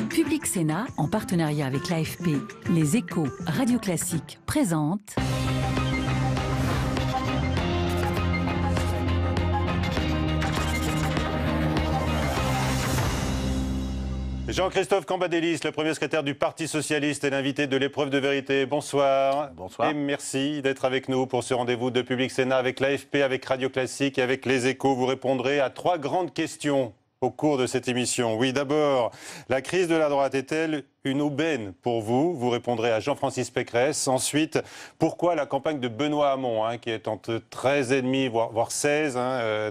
Public Sénat, en partenariat avec l'AFP, Les Échos, Radio Classique, présente... Jean-Christophe Cambadélis, le premier secrétaire du Parti Socialiste et l'invité de l'épreuve de vérité. Bonsoir. Bonsoir. Et merci d'être avec nous pour ce rendez-vous de Public Sénat avec l'AFP, avec Radio Classique et avec Les Échos. Vous répondrez à 3 grandes questions au cours de cette émission. Oui, d'abord, la crise de la droite est-elle une aubaine pour vous? Vous répondrez à Jean-Francis Pécresse. Ensuite, pourquoi la campagne de Benoît Hamon, qui est entre 13,5 voire 16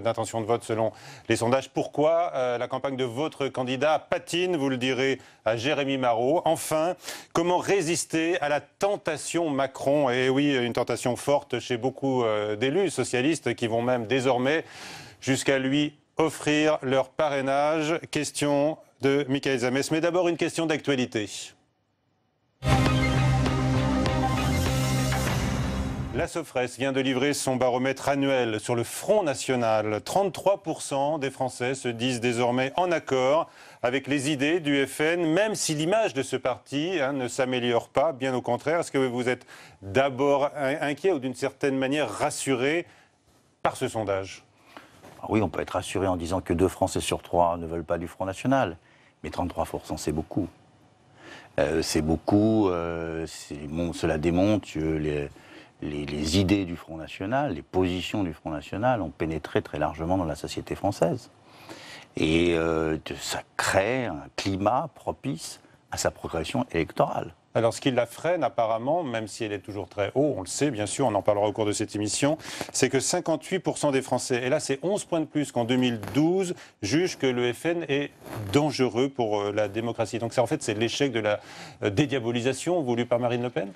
d'intention de vote selon les sondages, pourquoi la campagne de votre candidat patine? Vous le direz à Jérémy Marot. Enfin, comment résister à la tentation Macron? Et oui, une tentation forte chez beaucoup d'élus socialistes qui vont même désormais jusqu'à lui offrir leur parrainage. Question de Michael Zamès. Mais d'abord, une question d'actualité. La Sofres vient de livrer son baromètre annuel sur le Front National. 33% des Français se disent désormais en accord avec les idées du FN, même si l'image de ce parti ne s'améliore pas, bien au contraire. Est-ce que vous êtes d'abord inquiet ou d'une certaine manière rassuré par ce sondage ? Oui, on peut être rassuré en disant que 2 Français sur 3 ne veulent pas du Front National. Mais 33%, c'est beaucoup. C'est beaucoup. Cela démontre que les idées du Front National, les positions du Front National ont pénétré très largement dans la société française. Et ça crée un climat propice à sa progression électorale. Alors, ce qui la freine, apparemment, même si elle est toujours très haut, on le sait, bien sûr, on en parlera au cours de cette émission, c'est que 58% des Français, et là c'est 11 points de plus qu'en 2012, jugent que le FN est dangereux pour la démocratie. Donc, en fait, c'est l'échec de la dédiabolisation voulue par Marine Le Pen ?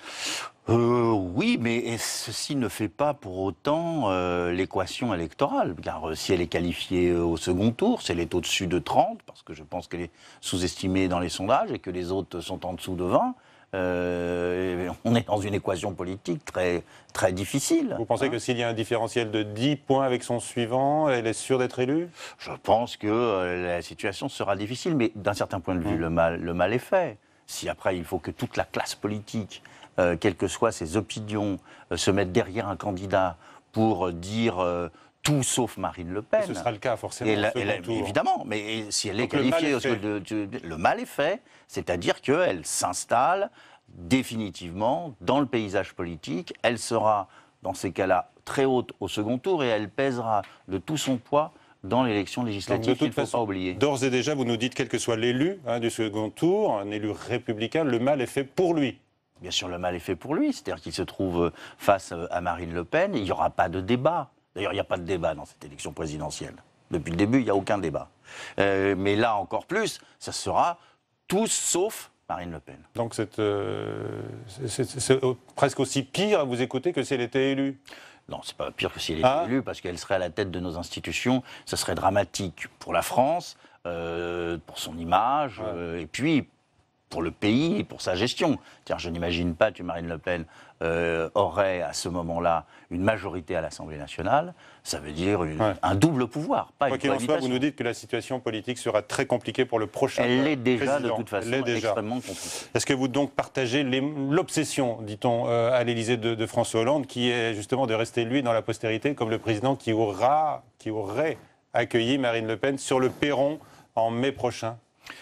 Oui, mais ceci ne fait pas pour autant l'équation électorale, car si elle est qualifiée au second tour, si elle est au-dessus de 30, parce que je pense qu'elle est sous-estimée dans les sondages et que les autres sont en dessous de 20, on est dans une équation politique très, très difficile. Vous pensez que s'il y a un différentiel de 10 points avec son suivant, elle est sûre d'être élue ? Je pense que la situation sera difficile, mais d'un certain point de vue, le mal est fait. Si après, il faut que toute la classe politique, quelles que soient ses opinions, se mette derrière un candidat pour dire tout sauf Marine Le Pen. Ce sera le cas, forcément, au second tour. Évidemment, mais si elle est qualifiée, le mal est fait, c'est-à-dire qu'elle s'installe définitivement dans le paysage politique, elle sera, dans ces cas-là, très haute au second tour et elle pèsera de tout son poids dans l'élection législative, il ne faut pas oublier. D'ores et déjà, vous nous dites, quel que soit l'élu du second tour, un élu républicain, le mal est fait pour lui. Bien sûr, le mal est fait pour lui, c'est-à-dire qu'il se trouve face à Marine Le Pen, et il n'y aura pas de débat. D'ailleurs, il n'y a pas de débat dans cette élection présidentielle. Depuis le début, il n'y a aucun débat. Mais là, encore plus, ça sera tous sauf Marine Le Pen. Donc c'est presque aussi pire à vous écouter que si elle était élue. Non, c'est pas pire que si elle était élue, parce qu'elle serait à la tête de nos institutions. Ça serait dramatique pour la France, pour son image, et puis pour le pays et pour sa gestion. Car je n'imagine pas que Marine Le Pen aurait à ce moment-là une majorité à l'Assemblée nationale. Ça veut dire un double pouvoir, pas une cohabitation. Vous nous dites que la situation politique sera très compliquée pour le prochain président. Elle l'est déjà de toute façon, extrêmement compliquée. Est-ce que vous donc partagez l'obsession, dit-on, à l'Élysée de François Hollande, qui est justement de rester lui dans la postérité comme le président qui aurait accueilli Marine Le Pen sur le perron en mai prochain?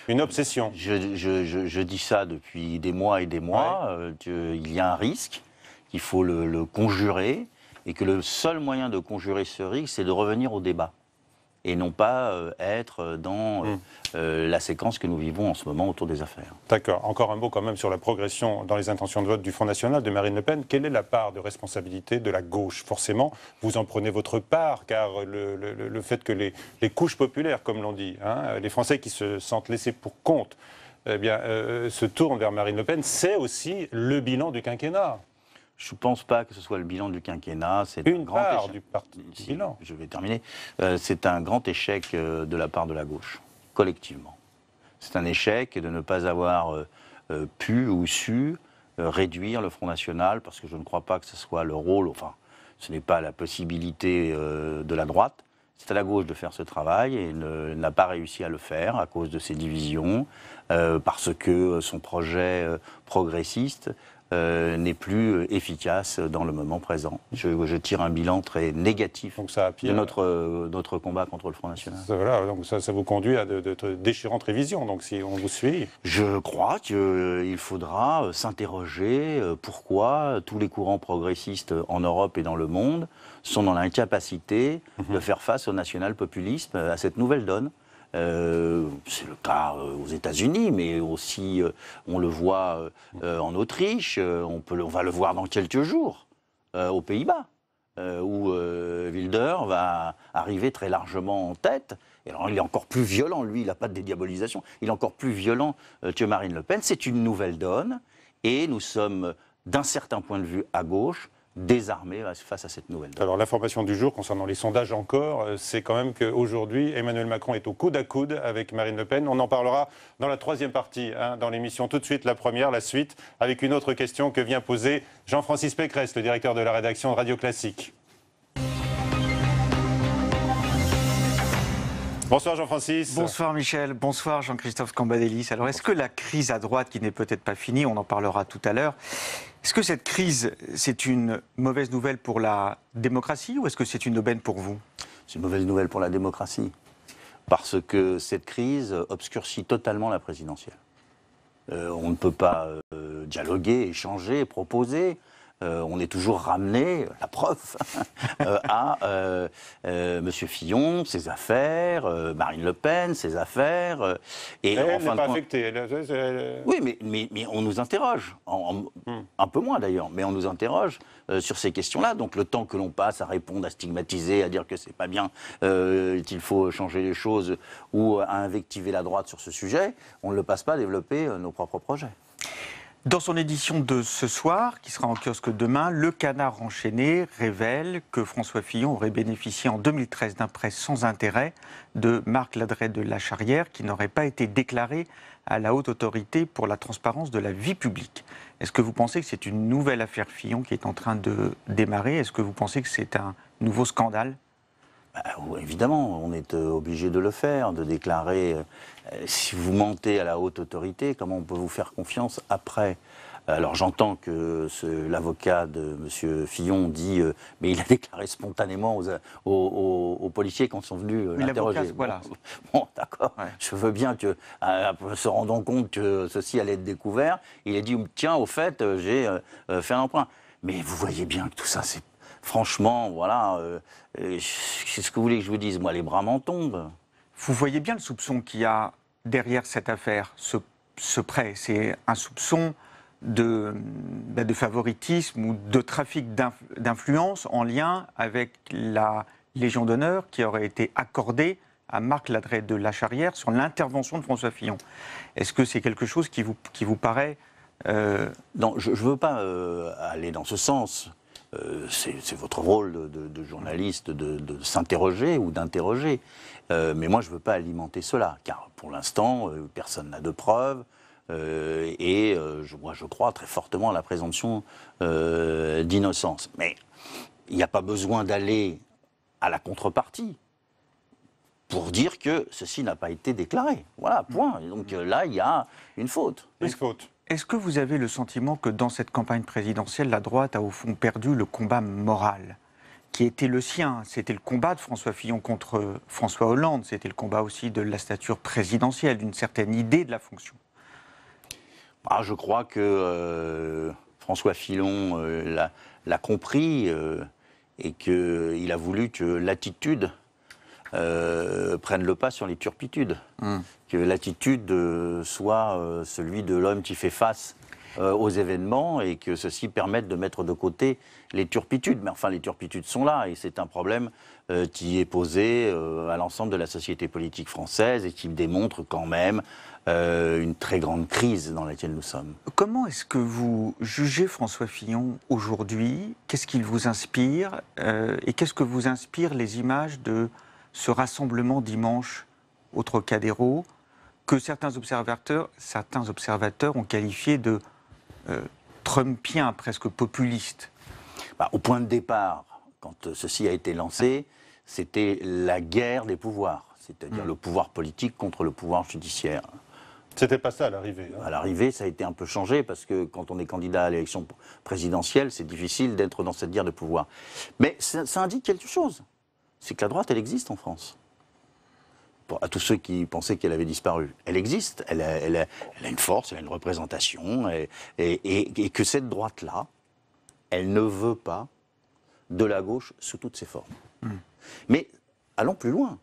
Une obsession. Je dis ça depuis des mois et des mois, qu'il y a un risque, qu'il faut le conjurer, et que le seul moyen de conjurer ce risque, c'est de revenir au débat, et non pas être dans la séquence que nous vivons en ce moment autour des affaires. D'accord. Encore un mot quand même sur la progression dans les intentions de vote du Front National de Marine Le Pen. Quelle est la part de responsabilité de la gauche? Forcément, vous en prenez votre part, car le fait que les couches populaires, comme l'on dit, les Français qui se sentent laissés pour compte, se tournent vers Marine Le Pen, c'est aussi le bilan du quinquennat. Je ne pense pas que ce soit le bilan du quinquennat. C'est une part du parti bilan. Je vais terminer. C'est un grand échec de la part de la gauche, collectivement. C'est un échec de ne pas avoir pu ou su réduire le Front National, parce que je ne crois pas que ce soit le rôle, enfin, ce n'est pas la possibilité de la droite, C'est à la gauche de faire ce travail et n'a pas réussi à le faire à cause de ses divisions, parce que son projet progressiste n'est plus efficace dans le moment présent. Je tire un bilan très négatif donc ça de notre combat contre le Front National. Voilà, donc ça vous conduit à de déchirantes révisions, donc si on vous suit. Je crois qu'il faudra s'interroger pourquoi tous les courants progressistes en Europe et dans le monde sont dans l'incapacité de faire face au national-populisme, à cette nouvelle donne. C'est le cas aux États-Unis, mais aussi on le voit en Autriche, on va le voir dans quelques jours aux Pays-Bas, où Wilders va arriver très largement en tête. Et alors, il est encore plus violent, lui, il n'a pas de dédiabolisation, il est encore plus violent que Marine Le Pen. C'est une nouvelle donne, et nous sommes, d'un certain point de vue à gauche, désarmés face à cette nouvelle donne. Alors l'information du jour concernant les sondages encore, c'est quand même qu'aujourd'hui, Emmanuel Macron est au coude à coude avec Marine Le Pen. On en parlera dans la troisième partie, dans l'émission. Tout de suite, la première, la suite, avec une autre question que vient poser Jean-Francis Pécresse, le directeur de la rédaction de Radio Classique. Bonsoir Jean-Francis. Bonsoir Michel, bonsoir Jean-Christophe Cambadélis. Alors est-ce que la crise à droite, qui n'est peut-être pas finie, on en parlera tout à l'heure, est-ce que cette crise, c'est une mauvaise nouvelle pour la démocratie ou est-ce que c'est une aubaine pour vous? C'est une mauvaise nouvelle pour la démocratie, parce que cette crise obscurcit totalement la présidentielle. On ne peut pas dialoguer, échanger, proposer. On est toujours ramené, la preuve, à M. Fillon, ses affaires, Marine Le Pen, ses affaires. Et elle n'est pas affectée. Oui, mais on nous interroge, un peu moins d'ailleurs, mais on nous interroge sur ces questions-là. Donc le temps que l'on passe à répondre, à stigmatiser, à dire que c'est pas bien, qu'il faut changer les choses, ou à invectiver la droite sur ce sujet, on ne le passe pas à développer nos propres projets. Dans son édition de ce soir, qui sera en kiosque demain, Le Canard enchaîné révèle que François Fillon aurait bénéficié en 2013 d'un prêt sans intérêt de Marc Ladret de Lacharrière, qui n'aurait pas été déclaré à la Haute Autorité pour la transparence de la vie publique. Est-ce que vous pensez que c'est une nouvelle affaire Fillon qui est en train de démarrer? Est-ce que vous pensez que c'est un nouveau scandale? Oui, évidemment, on est obligé de le faire, de déclarer. Si vous mentez à la haute autorité, comment on peut vous faire confiance après? Alors j'entends que l'avocat de M. Fillon dit mais il a déclaré spontanément aux policiers quand ils sont venus l'interroger. Voilà. Bon, d'accord, ouais. Je veux bien que, se rendant compte que ceci allait être découvert, il a dit tiens, au fait, j'ai fait un emprunt. Mais vous voyez bien que tout ça, c'est... Franchement, voilà, c'est ce que vous voulez que je vous dise, moi, les bras m'en tombent. Vous voyez bien le soupçon qu'il y a derrière cette affaire, ce prêt. C'est un soupçon de favoritisme ou de trafic d'influence en lien avec la Légion d'honneur qui aurait été accordée à Marc Ladret de Lacharrière sur l'intervention de François Fillon. Est-ce que c'est quelque chose qui vous paraît... Non, je ne veux pas aller dans ce sens. C'est votre rôle de journaliste de s'interroger ou d'interroger. Mais moi, je ne veux pas alimenter cela, car pour l'instant, personne n'a de preuves. Moi, je crois très fortement à la présomption d'innocence. Mais il n'y a pas besoin d'aller à la contrepartie pour dire que ceci n'a pas été déclaré. Voilà, point. Et donc là, il y a une faute. Une faute. Est-ce que vous avez le sentiment que dans cette campagne présidentielle, la droite a au fond perdu le combat moral qui était le sien? C'était le combat de François Fillon contre François Hollande, c'était le combat aussi de la stature présidentielle, d'une certaine idée de la fonction. Je crois que François Fillon l'a compris et qu'il a voulu que l'attitude prenne le pas sur les turpitudes. Que l'attitude soit celui de l'homme qui fait face aux événements et que ceci permette de mettre de côté les turpitudes. Mais enfin, les turpitudes sont là et c'est un problème qui est posé à l'ensemble de la société politique française et qui démontre quand même une très grande crise dans laquelle nous sommes. Comment est-ce que vous jugez François Fillon aujourd'hui? Qu'est-ce qu'il vous inspire? Et qu'est-ce que vous inspirent les images de ce rassemblement dimanche au Trocadéro que certains observateurs ont qualifié de trumpien, presque populiste? Au point de départ, quand ceci a été lancé, c'était la guerre des pouvoirs, c'est-à-dire le pouvoir politique contre le pouvoir judiciaire. C'était pas ça à l'arrivée. À l'arrivée, ça a été un peu changé, parce que quand on est candidat à l'élection présidentielle, c'est difficile d'être dans cette guerre de pouvoir. Mais ça indique quelque chose, c'est que la droite, elle existe en France. À tous ceux qui pensaient qu'elle avait disparu. Elle existe, elle a une force, elle a une représentation, et que cette droite-là, elle ne veut pas de la gauche sous toutes ses formes. Mais allons plus loin.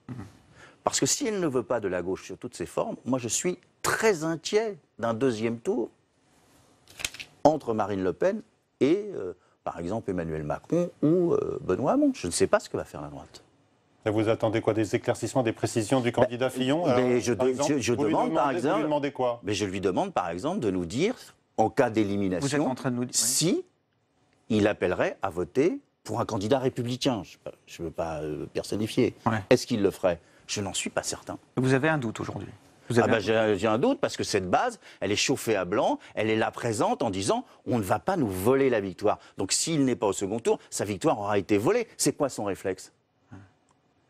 Parce que si elle ne veut pas de la gauche sous toutes ses formes, moi je suis très inquiet d'un deuxième tour entre Marine Le Pen et, par exemple, Emmanuel Macron ou Benoît Hamon. Je ne sais pas ce que va faire la droite. Et vous attendez quoi? Des éclaircissements, des précisions du candidat Fillon? Je demande, par exemple, vous lui demandez quoi? Mais je lui demande, par exemple, de nous dire, en cas d'élimination, si il appellerait à voter pour un candidat républicain. Je ne veux pas personnifier. Ouais. Est-ce qu'il le ferait? Je n'en suis pas certain. Vous avez un doute aujourd'hui? J'ai un doute, parce que cette base, elle est chauffée à blanc, elle est là présente en disant on ne va pas nous voler la victoire. Donc s'il n'est pas au second tour, sa victoire aura été volée. C'est quoi son réflexe?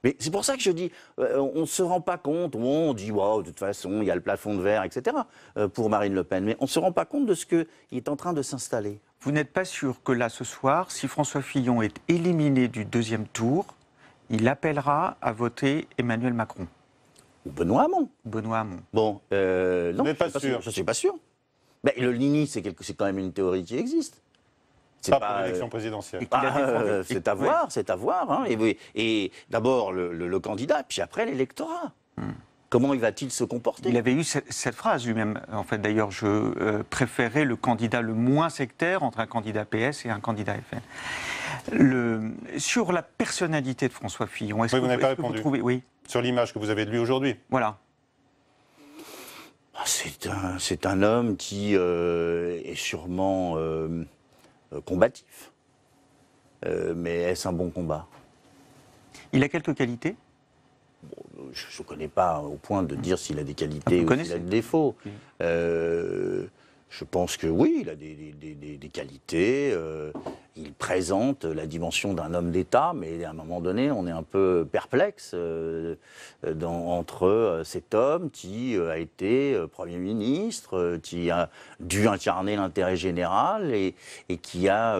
Mais c'est pour ça que je dis, on ne se rend pas compte, on dit, wow, de toute façon, il y a le plafond de verre, etc., pour Marine Le Pen, mais on ne se rend pas compte de ce qui est en train de s'installer. Vous n'êtes pas sûr que là, ce soir, si François Fillon est éliminé du deuxième tour, il appellera à voter Emmanuel Macron? Ou Benoît Hamon. Benoît Hamon. Bon, non, vous n'êtes pas sûr? Je ne suis pas sûr. Mais le Lini, c'est quand même une théorie qui existe. Pas pour l'élection présidentielle. C'est à voir, c'est à voir. Hein. Et d'abord le candidat, puis après l'électorat. Comment va-t-il se comporter? Il avait eu cette phrase lui-même. En fait, d'ailleurs, je préférais le candidat le moins sectaire entre un candidat PS et un candidat FN. Sur la personnalité de François Fillon, est-ce que vous trouvez... Oui. Sur l'image que vous avez de lui aujourd'hui? Voilà. C'est un homme qui est sûrement... combatif. Mais est-ce un bon combat? Il a quelques qualités? Bon, je ne connais pas au point de dire s'il a des qualités ou s'il a des défauts. Je pense que oui, il a des qualités. Il présente la dimension d'un homme d'État, mais à un moment donné, on est un peu perplexe entre cet homme qui a été Premier ministre, qui a dû incarner l'intérêt général et qui a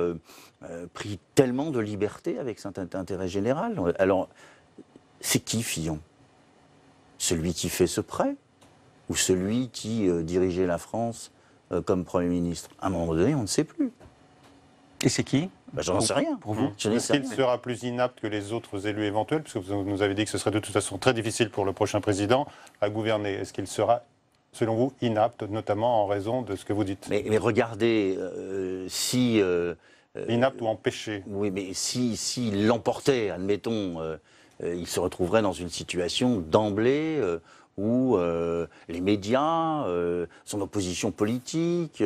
pris tellement de liberté avec cet intérêt général. Alors, c'est qui Fillon? Celui qui fait ce prêt? Ou celui qui dirigeait la France comme Premier ministre? À un moment donné, on ne sait plus. Et c'est qui? J'en sais rien. Pour vous? Est-ce qu'il sera plus inapte que les autres élus éventuels, puisque vous nous avez dit que ce serait de toute façon très difficile pour le prochain président à gouverner? Est-ce qu'il sera, selon vous, inapte, notamment en raison de ce que vous dites? Mais regardez, si... inapte ou empêché? Oui, mais s'il l'emportait, admettons, il se retrouverait dans une situation d'emblée où les médias, son opposition politique,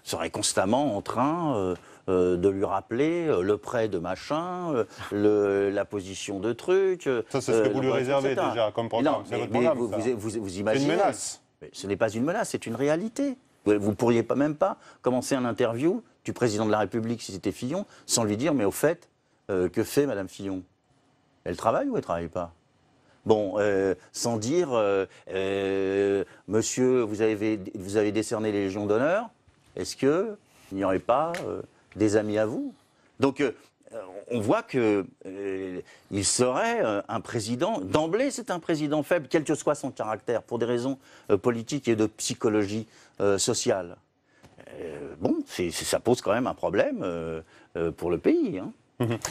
seraient constamment en train de lui rappeler le prêt de machin, la position de truc. Ça, c'est ce que vous lui réservez déjà comme programme. C'est votre programme, vous imaginez. C'est une menace. Mais ce n'est pas une menace, c'est une réalité. Vous ne pourriez même pas commencer un interview du président de la République, si c'était Fillon, sans lui dire, mais au fait, que fait Madame Fillon? Elle travaille ou elle ne travaille pas? Bon, sans dire, monsieur, vous avez décerné les Légions d'honneur, est-ce qu'il n'y aurait pas des amis à vous? Donc, on voit qu'il serait un président, d'emblée c'est un président faible, quel que soit son caractère, pour des raisons politiques et de psychologie sociale. Bon, ça pose quand même un problème pour le pays, hein.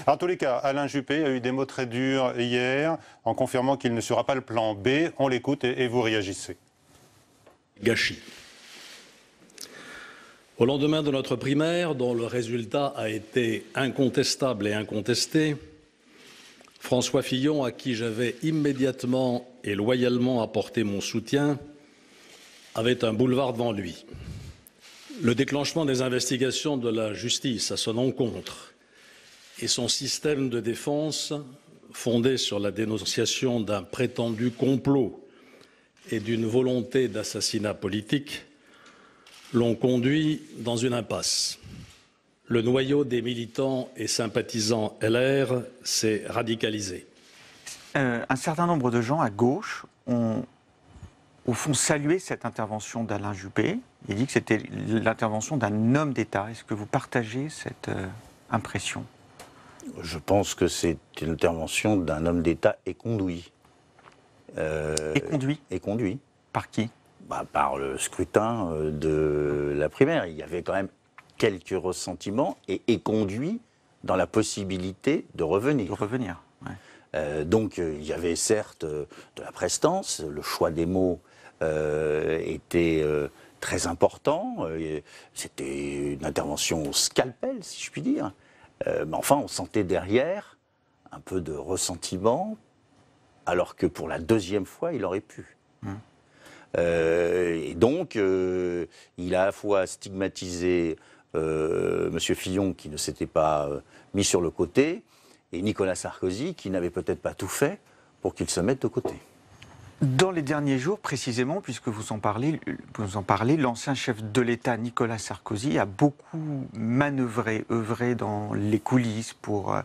En tous les cas, Alain Juppé a eu des mots très durs hier en confirmant qu'il ne sera pas le plan B. On l'écoute et vous réagissez. Gâchis. Au lendemain de notre primaire, dont le résultat a été incontestable et incontesté, François Fillon, à qui j'avais immédiatement et loyalement apporté mon soutien, avait un boulevard devant lui. Le déclenchement des investigations de la justice à son encontre et son système de défense, fondé sur la dénonciation d'un prétendu complot et d'une volonté d'assassinat politique, l'ont conduit dans une impasse. Le noyau des militants et sympathisants LR s'est radicalisé. Un certain nombre de gens à gauche ont, au fond, salué cette intervention d'Alain Juppé. Il dit que c'était l'intervention d'un homme d'État. Est-ce que vous partagez cette impression ? Je pense que c'est une intervention d'un homme d'État éconduit. Éconduit. Par qui ? Par le scrutin de la primaire. Il y avait quand même quelques ressentiments et éconduit dans la possibilité de revenir. Ouais. Donc il y avait certes de la prestance, le choix des mots était très important, c'était une intervention au scalpel, si je puis dire, mais enfin on sentait derrière un peu de ressentiment, alors que pour la deuxième fois il aurait pu. Et donc il a à la fois stigmatisé M. Fillon qui ne s'était pas mis sur le côté, et Nicolas Sarkozy, qui n'avait peut-être pas tout fait pour qu'il se mette de côté. Dans les derniers jours, précisément, puisque vous en parlez, l'ancien chef de l'État, Nicolas Sarkozy, a beaucoup manœuvré, œuvré dans les coulisses pour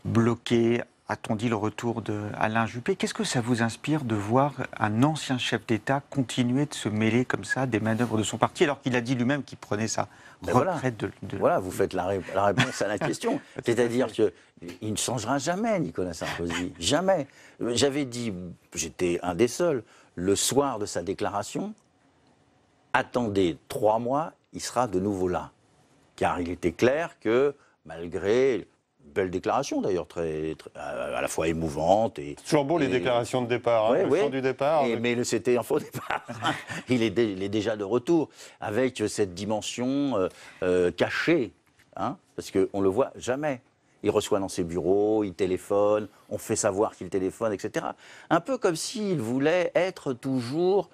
bloquer, a-t-on dit, le retour d'Alain Juppé. Qu'est-ce que ça vous inspire de voir un ancien chef d'État continuer de se mêler comme ça des manœuvres de son parti, alors qu'il a dit lui-même qu'il prenait sa retraite Voilà, vous faites la réponse à la question. C'est-à-dire qu'il ne changera jamais, Nicolas Sarkozy. Jamais. J'avais dit, j'étais un des seuls, le soir de sa déclaration, attendez 3 mois, il sera de nouveau là. Car il était clair que, malgré... Belle déclaration d'ailleurs, à la fois émouvante. C'est toujours beau les déclarations de départ, le chant du départ. Mais c'était un faux départ. il est déjà de retour, avec cette dimension cachée, parce qu'on ne le voit jamais. Il reçoit dans ses bureaux, il téléphone, on fait savoir qu'il téléphone, etc. Un peu comme s'il voulait être toujours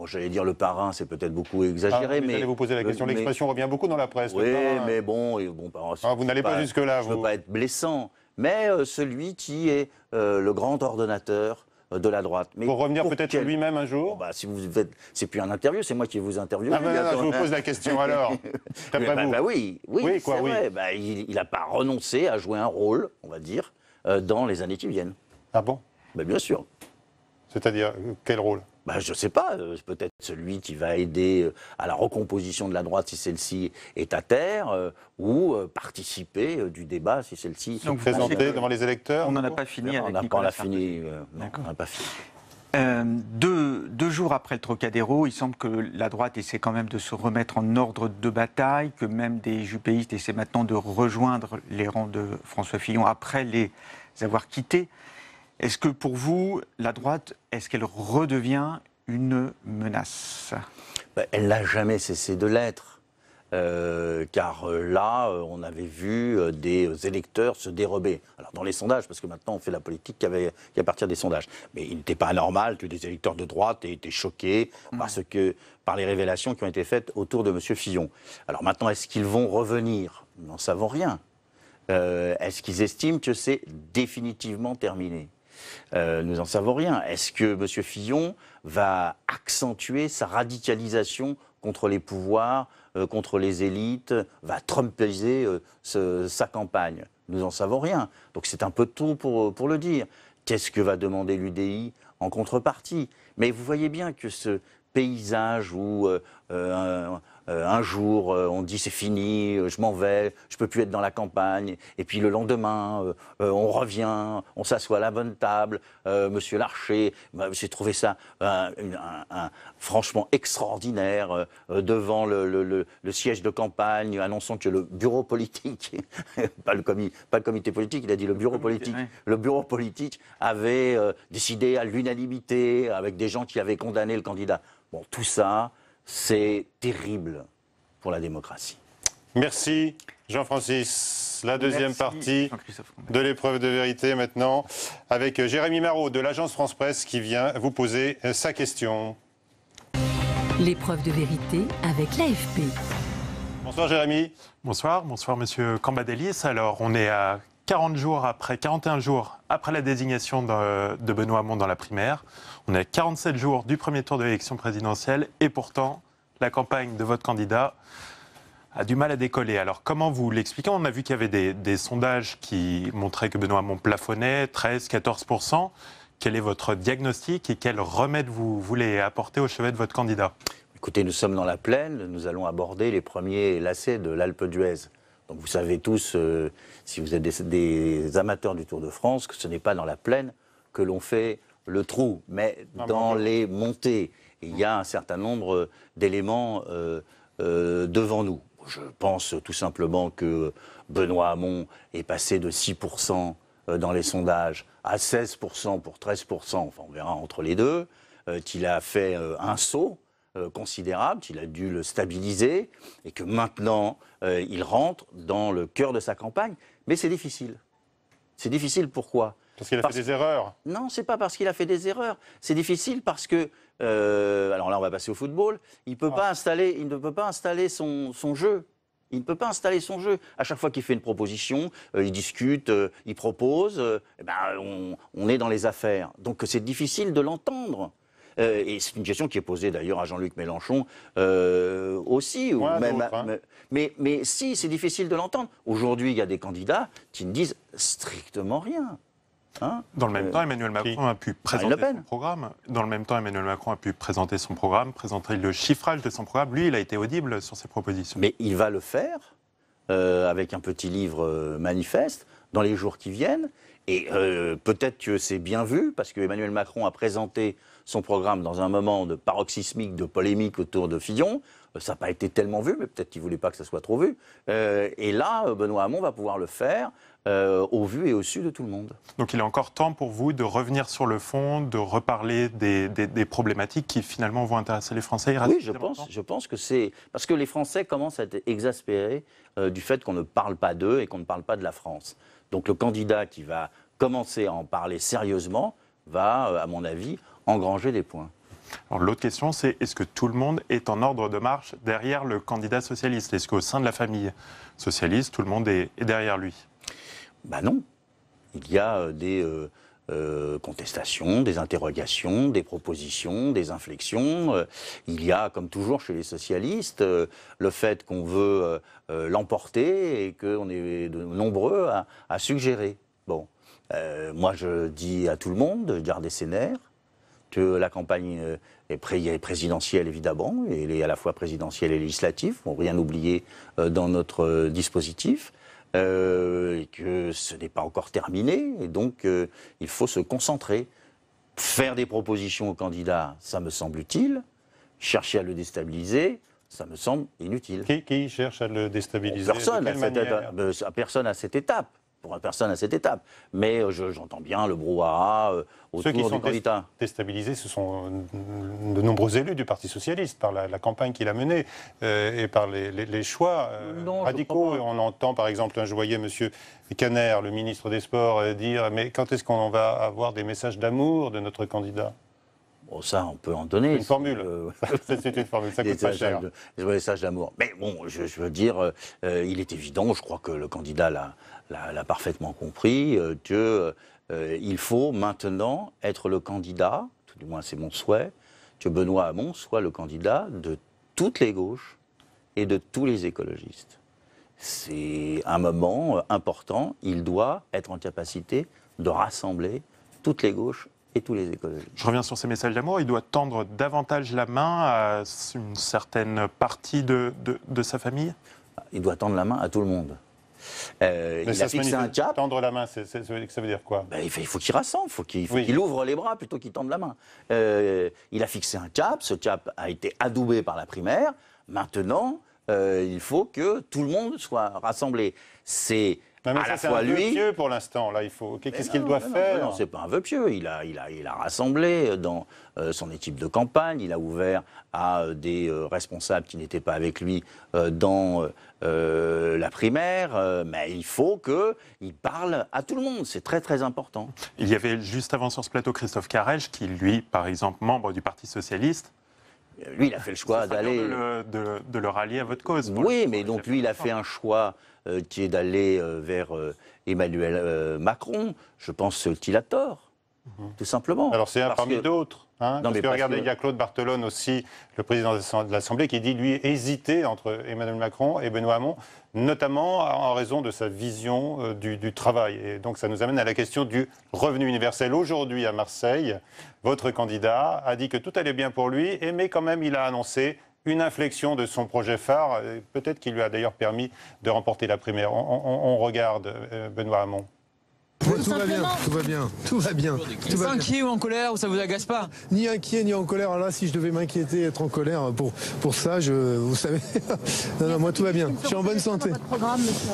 j'allais dire le parrain, c'est peut-être beaucoup exagéré, mais... J'allais vous poser la question, l'expression revient beaucoup dans la presse. Oui, mais bon... vous n'allez pas jusque-là, vous. Je ne veux pas être blessant, mais celui qui est le grand ordonnateur de la droite. Mais pour revenir peut-être lui-même un jour. Si vous faites, c'est plus un interview, c'est moi qui vous interviewe. Non, je vous pose la question alors. Oui, c'est vrai. Il n'a pas renoncé à jouer un rôle, on va dire, dans les années qui viennent. Ah bon ? Bien sûr. C'est-à-dire, quel rôle ? Je ne sais pas, peut-être celui qui va aider à la recomposition de la droite si celle-ci est à terre, ou participer du débat si celle-ci... Donc présenter devant les électeurs. On n'en a pas fini avec Nicolas Sarkozy. On n'a pas fini. 2 jours après le Trocadéro, il semble que la droite essaie quand même de se remettre en ordre de bataille, que même des juppéistes essaient maintenant de rejoindre les rangs de François Fillon après les avoir quittés. Est-ce que pour vous, la droite, est-ce qu'elle redevient une menace ? Elle n'a jamais cessé de l'être. Car là, on avait vu des électeurs se dérober. Alors dans les sondages, parce que maintenant on fait la politique qu'à partir des sondages. Mais il n'était pas anormal que des électeurs de droite aient été choqués par les révélations qui ont été faites autour de M. Fillon. Alors maintenant, est-ce qu'ils vont revenir ? Nous n'en savons rien. Est-ce qu'ils estiment que c'est définitivement terminé ? Nous n'en savons rien. Est-ce que M. Fillon va accentuer sa radicalisation contre les pouvoirs, contre les élites, va trumpiser sa campagne? Nous n'en savons rien. Donc c'est un peu tôt pour le dire. Qu'est-ce que va demander l'UDI en contrepartie? Mais vous voyez bien que ce paysage où un jour on dit c'est fini, je m'en vais, je ne peux plus être dans la campagne, et puis le lendemain on revient, on s'assoit à la bonne table, Monsieur Larcher, j'ai trouvé ça franchement extraordinaire, devant le siège de campagne, annonçant que le bureau politique, pas le comité politique, il a dit le bureau politique, le bureau politique avait décidé à l'unanimité, avec des gens qui avaient condamné le candidat. Bon, tout ça, c'est terrible pour la démocratie. Merci Jean-Francis. La deuxième partie de l'épreuve de vérité maintenant, avec Jérémy Marot de l'agence France Presse qui vient vous poser sa question. L'épreuve de vérité avec l'AFP. Bonsoir Jérémy. Bonsoir Monsieur Cambadélis. Alors on est à 41 jours après la désignation de Benoît Hamon dans la primaire. On est à 47 jours du premier tour de l'élection présidentielle et pourtant, la campagne de votre candidat a du mal à décoller. Alors comment vous l'expliquez? On a vu qu'il y avait des sondages qui montraient que Benoît Hamon plafonnait 13-14%. Quel est votre diagnostic et quel remède vous voulez apporter au chevet de votre candidat? Écoutez, nous sommes dans la plaine, nous allons aborder les premiers lacets de l'Alpe d'Huez. Donc vous savez tous, si vous êtes des amateurs du Tour de France, que ce n'est pas dans la plaine que l'on fait le trou, mais dans les montées. Et il y a un certain nombre d'éléments devant nous. Je pense tout simplement que Benoît Hamon est passé de 6% dans les sondages à 16% pour 13%, enfin on verra entre les deux, qu'il a fait un saut considérable, qu'il a dû le stabiliser et que maintenant il rentre dans le cœur de sa campagne. Mais c'est difficile. C'est difficile pourquoi? Parce qu'il a fait des erreurs. Non, c'est pas parce qu'il a fait des erreurs. C'est difficile parce que, alors là on va passer au football, il ne peut pas installer son jeu. Il ne peut pas installer son jeu. À chaque fois qu'il fait une proposition, il discute, il propose, on est dans les affaires. Donc c'est difficile de l'entendre. Et c'est une question qui est posée d'ailleurs à Jean-Luc Mélenchon aussi. Mais si, c'est difficile de l'entendre. Aujourd'hui, il y a des candidats qui ne disent strictement rien. Hein? Dans le même temps, Emmanuel Macron a pu présenter son programme. Dans le même temps, Emmanuel Macron a pu présenter son programme, présenter le chiffrage de son programme. Lui, il a été audible sur ses propositions. Mais il va le faire avec un petit livre manifeste dans les jours qui viennent. Et peut-être que c'est bien vu, parce que Emmanuel Macron a présenté son programme dans un moment de paroxysmique, de polémique autour de Fillon. Ça n'a pas été tellement vu, mais peut-être qu'il ne voulait pas que ça soit trop vu. Et là, Benoît Hamon va pouvoir le faire au vu et au su de tout le monde. Donc il est encore temps pour vous de revenir sur le fond, de reparler des problématiques qui finalement vont intéresser les Français? Oui, je pense que c'est... Parce que les Français commencent à être exaspérés du fait qu'on ne parle pas d'eux et qu'on ne parle pas de la France. Donc le candidat qui va commencer à en parler sérieusement va, à mon avis, engranger des points. Alors l'autre question, c'est est-ce que tout le monde est en ordre de marche derrière le candidat socialiste? Est-ce qu'au sein de la famille socialiste, tout le monde est derrière lui? Ben non. Il y a des contestations, des interrogations, des propositions, des inflexions. Il y a, comme toujours chez les socialistes, le fait qu'on veut l'emporter et qu'on est nombreux à suggérer. Bon, moi je dis à tout le monde de garder ses nerfs, que la campagne est présidentielle évidemment, et elle est à la fois présidentielle et législative, il ne faut rien oublier dans notre dispositif. Et que ce n'est pas encore terminé, et donc il faut se concentrer. Faire des propositions aux candidats, ça me semble utile. Chercher à le déstabiliser, ça me semble inutile. Qui cherche à le déstabiliser? Personne à cette étape. Pour personne à cette étape. Mais j'entends bien le brouhaha autour du candidat. Déstabilisés, ce sont de nombreux élus du Parti socialiste, par la campagne qu'il a menée et par les choix radicaux. On entend par exemple, je voyais M. Caner, le ministre des Sports, dire « Mais quand est-ce qu'on va avoir des messages d'amour de notre candidat ?» Bon, ça, on peut en donner. Une formule. C'est une formule, ça coûte pas cher. Des messages d'amour. Mais bon, je veux dire, il est évident, je crois que le candidat l'a parfaitement compris, qu'il faut maintenant être le candidat, tout du moins c'est mon souhait, que Benoît Hamon soit le candidat de toutes les gauches et de tous les écologistes. C'est un moment important, il doit être en capacité de rassembler toutes les gauches et tous les écologistes. Je reviens sur ces messages d'amour. Il doit tendre davantage la main à une certaine partie de sa famille? Il doit tendre la main à tout le monde. Mais ça a fixé un cap. Tendre la main, ça veut dire quoi? Il faut qu'il rassemble, il faut qu'il ouvre les bras plutôt qu'il tende la main. Il a fixé un cap, ce cap a été adoubé par la primaire. Maintenant, il faut que tout le monde soit rassemblé. C'est à la fois lui. C'est un vœu pieux pour l'instant. Là, qu'est-ce qu'il doit faire? Non, c'est pas un vœu pieux. Il a rassemblé dans son équipe de campagne. Il a ouvert à des responsables qui n'étaient pas avec lui dans la primaire. Mais il faut qu'il parle à tout le monde. C'est très très important. Il y avait juste avant sur ce plateau Christophe Carrège, qui lui, par exemple, membre du Parti socialiste. Lui, il a fait le choix d'aller... De le rallier à votre cause. Oui, mais donc lui, il a fait un choix qui est d'aller vers Emmanuel Macron. Je pense qu'il a tort. tout simplement. Alors c'est un parmi d'autres. Hein, parce que regardez, il y a Claude Barthelone aussi, le président de l'Assemblée, qui dit, lui, hésiter entre Emmanuel Macron et Benoît Hamon, notamment en raison de sa vision du travail. Et donc ça nous amène à la question du revenu universel. Aujourd'hui, à Marseille, votre candidat a dit que tout allait bien pour lui, mais quand même, il a annoncé une inflexion de son projet phare, peut-être qui lui a d'ailleurs permis de remporter la primaire. On regarde Benoît Hamon. Ouais, tout va bien, tout va bien, tout va bien. Vous êtes inquiet ou en colère ou ça vous agace pas? Ni inquiet ni en colère. Alors là, si je devais m'inquiéter, être en colère pour ça, vous savez, non, moi tout va bien. Je suis en bonne santé.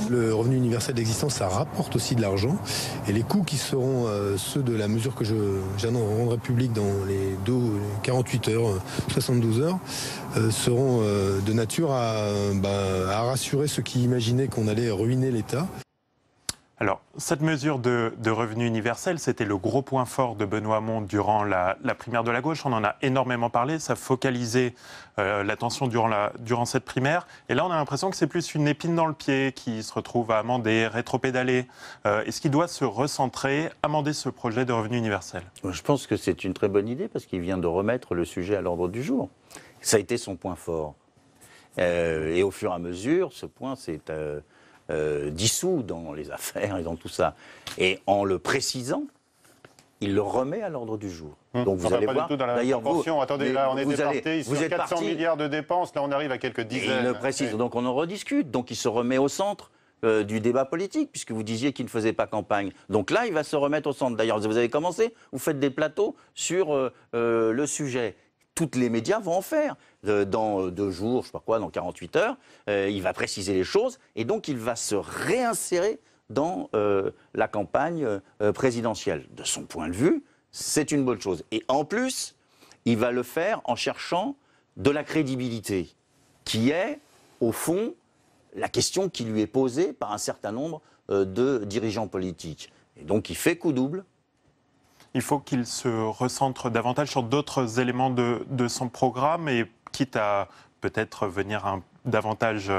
Le revenu universel d'existence, ça rapporte aussi de l'argent. Et les coûts qui seront ceux de la mesure que j'annonce rendrai publique dans les 48 heures, 72 heures, seront de nature à rassurer ceux qui imaginaient qu'on allait ruiner l'État. Alors, cette mesure de revenu universel, c'était le gros point fort de Benoît Hamon durant la primaire de la gauche. On en a énormément parlé, ça focalisait l'attention durant cette primaire. Et là, on a l'impression que c'est plus une épine dans le pied qui se retrouve à amender, rétropédaler. Est-ce qu'il doit se recentrer, amender ce projet de revenu universel? Je pense que c'est une très bonne idée parce qu'il vient de remettre le sujet à l'ordre du jour. Ça a été son point fort. Et au fur et à mesure, ce point s'est dissous dans les affaires et dans tout ça. Et en le précisant, il le remet à l'ordre du jour. Donc vous allez voir. D'ailleurs, attendez, là on est départé sur 400 milliards de dépenses, là on arrive à quelques dizaines. Il le précise, donc on en rediscute. Donc il se remet au centre du débat politique, puisque vous disiez qu'il ne faisait pas campagne. Donc là, il va se remettre au centre. D'ailleurs, vous avez commencé, vous faites des plateaux sur le sujet. Toutes les médias vont en faire. Dans 2 jours, je sais pas quoi, dans 48 heures, il va préciser les choses et donc il va se réinsérer dans la campagne présidentielle. De son point de vue, c'est une bonne chose. Et en plus, il va le faire en cherchant de la crédibilité, qui est, au fond, la question qui lui est posée par un certain nombre de dirigeants politiques. Et donc il fait coup double. Il faut qu'il se recentre davantage sur d'autres éléments de son programme et quitte à peut-être venir davantage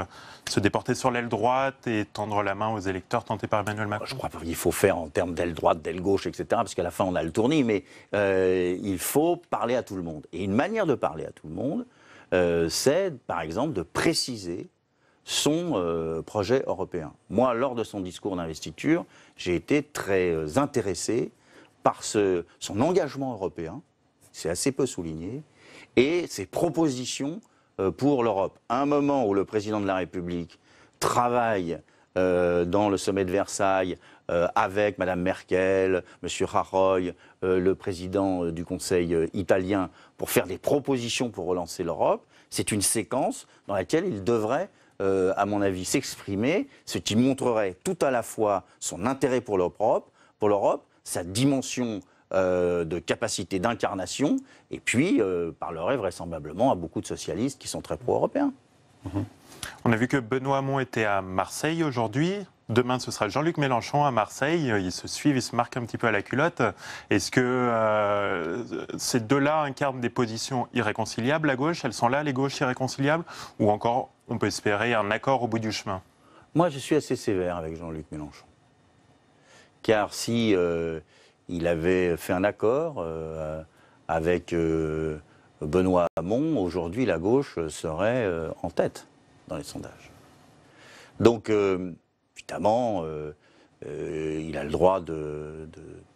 se déporter sur l'aile droite et tendre la main aux électeurs tentés par Emmanuel Macron. Je crois pas qu'il faut faire en termes d'aile droite, d'aile gauche, etc. Parce qu'à la fin, on a le tournis. Mais il faut parler à tout le monde. Et une manière de parler à tout le monde, c'est, par exemple, de préciser son projet européen. Moi, lors de son discours d'investiture, j'ai été très intéressé par son engagement européen, c'est assez peu souligné, et ses propositions pour l'Europe. À un moment où le président de la République travaille dans le sommet de Versailles avec Mme Merkel, M. Rajoy, le président du Conseil italien, pour faire des propositions pour relancer l'Europe, c'est une séquence dans laquelle il devrait, à mon avis, s'exprimer, ce qui montrerait tout à la fois son intérêt pour l'Europe, sa dimension de capacité d'incarnation, et puis parlerait vraisemblablement à beaucoup de socialistes qui sont très pro-européens. On a vu que Benoît Hamon était à Marseille aujourd'hui. Demain, ce sera Jean-Luc Mélenchon à Marseille. Ils se suivent, ils se marquent un petit peu à la culotte. Est-ce que ces deux-là incarnent des positions irréconciliables à gauche? Elles sont là, les gauches irréconciliables? Ou encore, on peut espérer un accord au bout du chemin? Moi, je suis assez sévère avec Jean-Luc Mélenchon. Car si il avait fait un accord avec Benoît Hamon, aujourd'hui la gauche serait en tête dans les sondages. Donc, évidemment, il a le droit de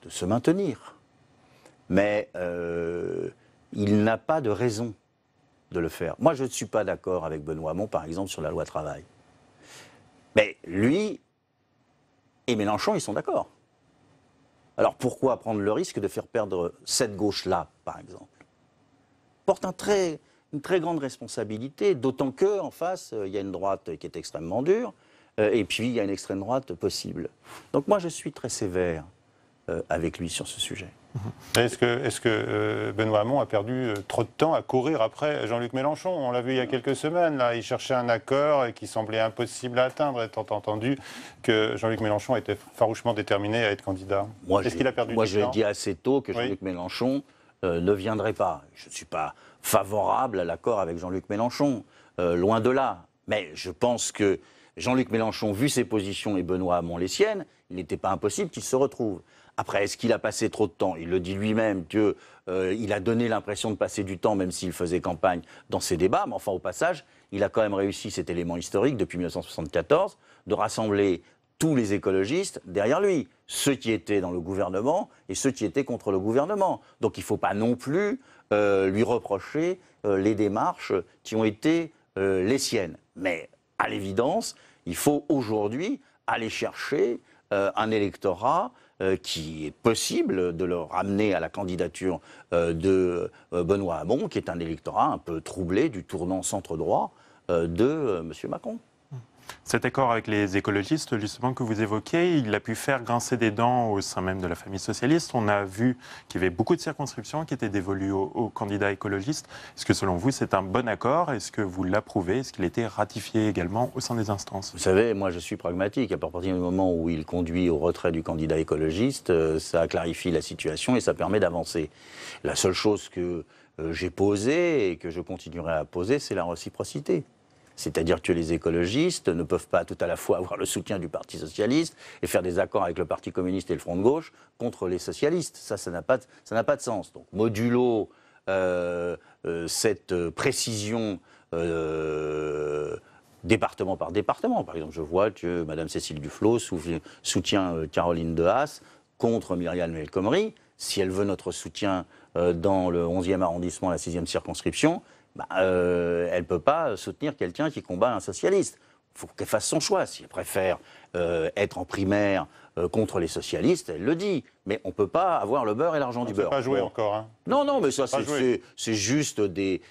se maintenir. Mais il n'a pas de raison de le faire. Moi, je ne suis pas d'accord avec Benoît Hamon, par exemple, sur la loi travail. Mais lui et Mélenchon, ils sont d'accord. Alors pourquoi prendre le risque de faire perdre cette gauche-là, par exemple? Porte une très grande responsabilité, d'autant qu'en face, il y a une droite qui est extrêmement dure, et puis il y a une extrême droite possible. Donc moi, je suis très sévère avec lui sur ce sujet. Est-ce que Benoît Hamon a perdu trop de temps à courir après Jean-Luc Mélenchon? On l'a vu il y a quelques semaines, là, il cherchait un accord et qui semblait impossible à atteindre, étant entendu que Jean-Luc Mélenchon était farouchement déterminé à être candidat. Est-ce qu'il a perdu du temps? Moi, je l'ai dit assez tôt que Jean-Luc Mélenchon ne viendrait pas. Je ne suis pas favorable à l'accord avec Jean-Luc Mélenchon, loin de là. Mais je pense que Jean-Luc Mélenchon, vu ses positions et Benoît Hamon les siennes, il n'était pas impossible qu'ils se retrouvent. Après, est-ce qu'il a passé trop de temps? Il le dit lui-même qu'il a donné l'impression de passer du temps, même s'il faisait campagne dans ses débats. Mais enfin, au passage, il a quand même réussi cet élément historique depuis 1974 de rassembler tous les écologistes derrière lui, ceux qui étaient dans le gouvernement et ceux qui étaient contre le gouvernement. Donc il ne faut pas non plus lui reprocher les démarches qui ont été les siennes. Mais à l'évidence, il faut aujourd'hui aller chercher un électorat qui est possible de le ramener à la candidature de Benoît Hamon, qui est un électorat un peu troublé du tournant centre-droit de M. Macron. Cet accord avec les écologistes, justement, que vous évoquez, il a pu faire grincer des dents au sein même de la famille socialiste. On a vu qu'il y avait beaucoup de circonscriptions qui étaient dévolues aux candidats écologistes. Est-ce que, selon vous, c'est un bon accord? Est-ce que vous l'approuvez? Est-ce qu'il a été ratifié également au sein des instances? Vous savez, moi, je suis pragmatique. À partir du moment où il conduit au retrait du candidat écologiste, ça clarifie la situation et ça permet d'avancer. La seule chose que j'ai posée et que je continuerai à poser, c'est la réciprocité. C'est-à-dire que les écologistes ne peuvent pas tout à la fois avoir le soutien du Parti socialiste et faire des accords avec le Parti communiste et le Front de gauche contre les socialistes. Ça n'a pas de sens. Donc, modulo cette précision département par département. Par exemple, je vois que Mme Cécile Duflot soutient Caroline Dehaas contre Myriam El Khomri. Si elle veut notre soutien dans le 11e arrondissement, la 6e circonscription, elle ne peut pas soutenir quelqu'un qui combat un socialiste. Il faut qu'elle fasse son choix. Si elle préfère être en primaire contre les socialistes, elle le dit. Mais on ne peut pas avoir le beurre et l'argent du beurre. On ne peut pas jouer encore. Hein. Non, mais ça, c'est juste des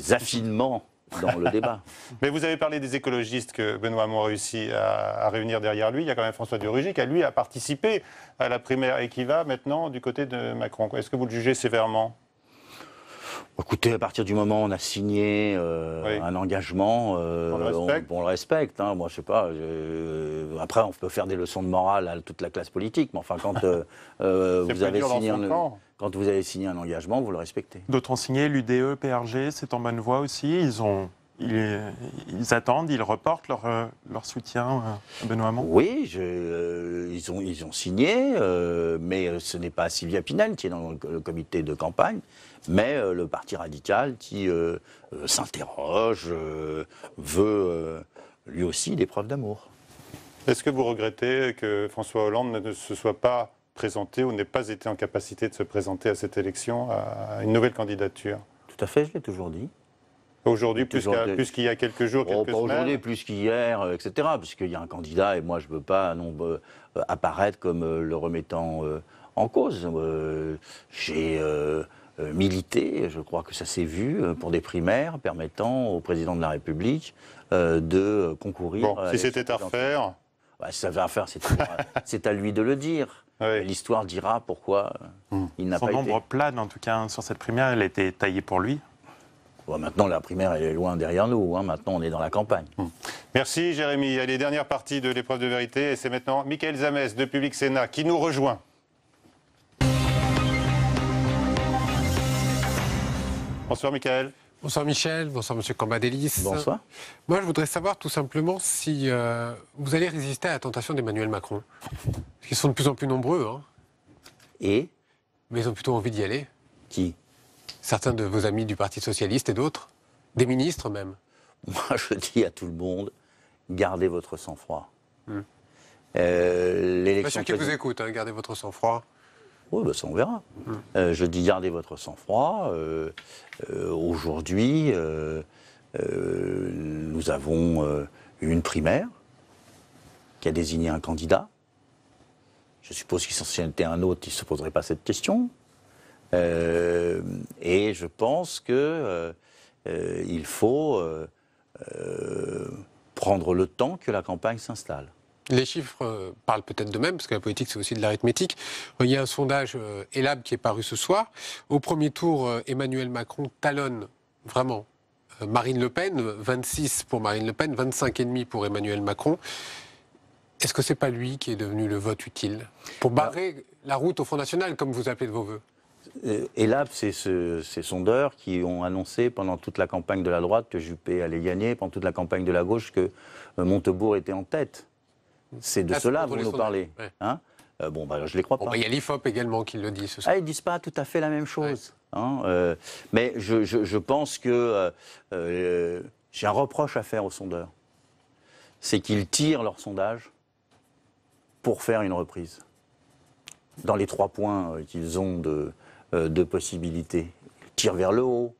affinements dans le débat. Mais vous avez parlé des écologistes que Benoît Hamon a réussi à réunir derrière lui. Il y a quand même François de Rugy qui, lui, a participé à la primaire et qui va maintenant du côté de Macron. Est-ce que vous le jugez sévèrement ? Écoutez, à partir du moment où on a signé un engagement, on le respecte. Hein. Moi, je sais pas. Après, on peut faire des leçons de morale à toute la classe politique, mais enfin, quand vous avez signé un engagement, vous le respectez. D'autres ont signé, l'UDE, PRG, c'est en bonne voie aussi. Ils attendent, ils reportent leur soutien à Benoît Hamon. Oui, ils ont signé, mais ce n'est pas Sylvia Pinel qui est dans le comité de campagne, mais le Parti radical qui s'interroge, veut lui aussi des preuves d'amour. Est-ce que vous regrettez que François Hollande ne se soit pas présenté ou n'ait pas été en capacité de se présenter à cette élection, à une nouvelle candidature? Tout à fait, je l'ai toujours dit. Aujourd'hui, plus qu'il y a quelques jours, quelques semaines. Aujourd'hui, plus qu'hier, etc. Puisqu'il y a un candidat et moi, je ne veux pas apparaître comme le remettant en cause. J'ai milité, je crois que ça s'est vu, pour des primaires permettant au président de la République de concourir. Bon, si c'était à refaire. Si ça avait à faire, c'est à lui de le dire. Oui. L'histoire dira pourquoi il n'a pas été. Son nombre plane, en tout cas, sur cette primaire, elle a été taillée pour lui. Bon, maintenant, la primaire, elle est loin derrière nous. Hein. Maintenant, on est dans la campagne. Merci, Jérémy. Allez, dernière partie de l'épreuve de vérité. Et c'est maintenant Michaël Zamès de Public Sénat qui nous rejoint. Bonsoir, Michaël. Bonsoir, Michel. Bonsoir, M. Cambadélis. Bonsoir. Moi, je voudrais savoir tout simplement si vous allez résister à la tentation d'Emmanuel Macron. Parce qu'ils sont de plus en plus nombreux. Hein. Et mais ils ont plutôt envie d'y aller. Qui? Certains de vos amis du Parti Socialiste et d'autres. Des ministres même. Moi, je dis à tout le monde, gardez votre sang-froid. Pas sûr qu'ils vous écoutent, hein, gardez votre sang-froid. Oui, bah ça on verra. Je dis gardez votre sang-froid. Aujourd'hui, nous avons eu une primaire qui a désigné un candidat. Je suppose qu'il s'en était un autre, il ne se poserait pas cette question. Et je pense qu'il faut prendre le temps que la campagne s'installe. Les chiffres parlent peut-être d'eux-mêmes, parce que la politique, c'est aussi de l'arithmétique. Il y a un sondage Elab qui est paru ce soir. Au premier tour, Emmanuel Macron talonne vraiment Marine Le Pen, 26 pour Marine Le Pen, 25,5 pour Emmanuel Macron. Est-ce que ce n'est pas lui qui est devenu le vote utile pour barrer la route au Front National, comme vous appelez de vos voeux? Elab, c'est ces sondeurs qui ont annoncé pendant toute la campagne de la droite que Juppé allait gagner, pendant toute la campagne de la gauche que Montebourg était en tête. C'est de cela dont vous nous parlez. Ouais. Hein, bon, bah, je ne les crois pas. Il y a l'IFOP également qui le dit ce soir. Ils ne disent pas tout à fait la même chose. Ouais. Hein, mais je pense que j'ai un reproche à faire aux sondeurs. C'est qu'ils tirent leur sondage pour faire une reprise. Dans les 3 points qu'ils ont de possibilités. Ils tirent vers le haut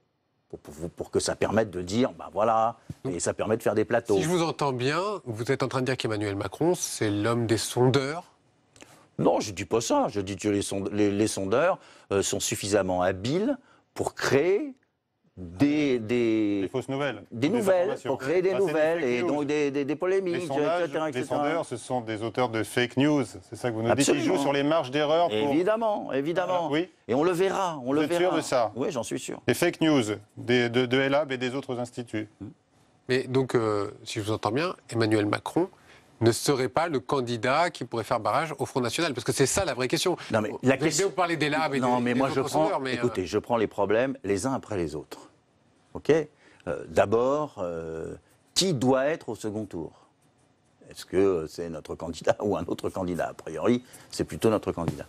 pour que ça permette de dire, ben voilà, et ça permet de faire des plateaux. Si je vous entends bien, vous êtes en train de dire qu'Emmanuel Macron, c'est l'homme des sondeurs? Non, je ne dis pas ça. Je dis que les sondeurs sont suffisamment habiles pour créer des fausses nouvelles. Des nouvelles, pour créer des nouvelles et donc des polémiques, etc. Les sondeurs, ce sont des auteurs de fake news. C'est ça que vous nous dites. Ils jouent sur les marges d'erreur. Évidemment. Oui. Et on le verra. Vous êtes sûr de ça? Oui, j'en suis sûr. Les fake news de Elab et des autres instituts. Mais donc, si je vous entends bien, Emmanuel Macron ne serait pas le candidat qui pourrait faire barrage au Front National? Parce que c'est ça la vraie question. Non, mais la question... Vous parlez des labs et non, des, mais des moi autres sondeurs, mais écoutez, je prends les problèmes les uns après les autres. OK? D'abord, qui doit être au second tour? Est-ce que c'est notre candidat ou un autre candidat? A priori, c'est plutôt notre candidat.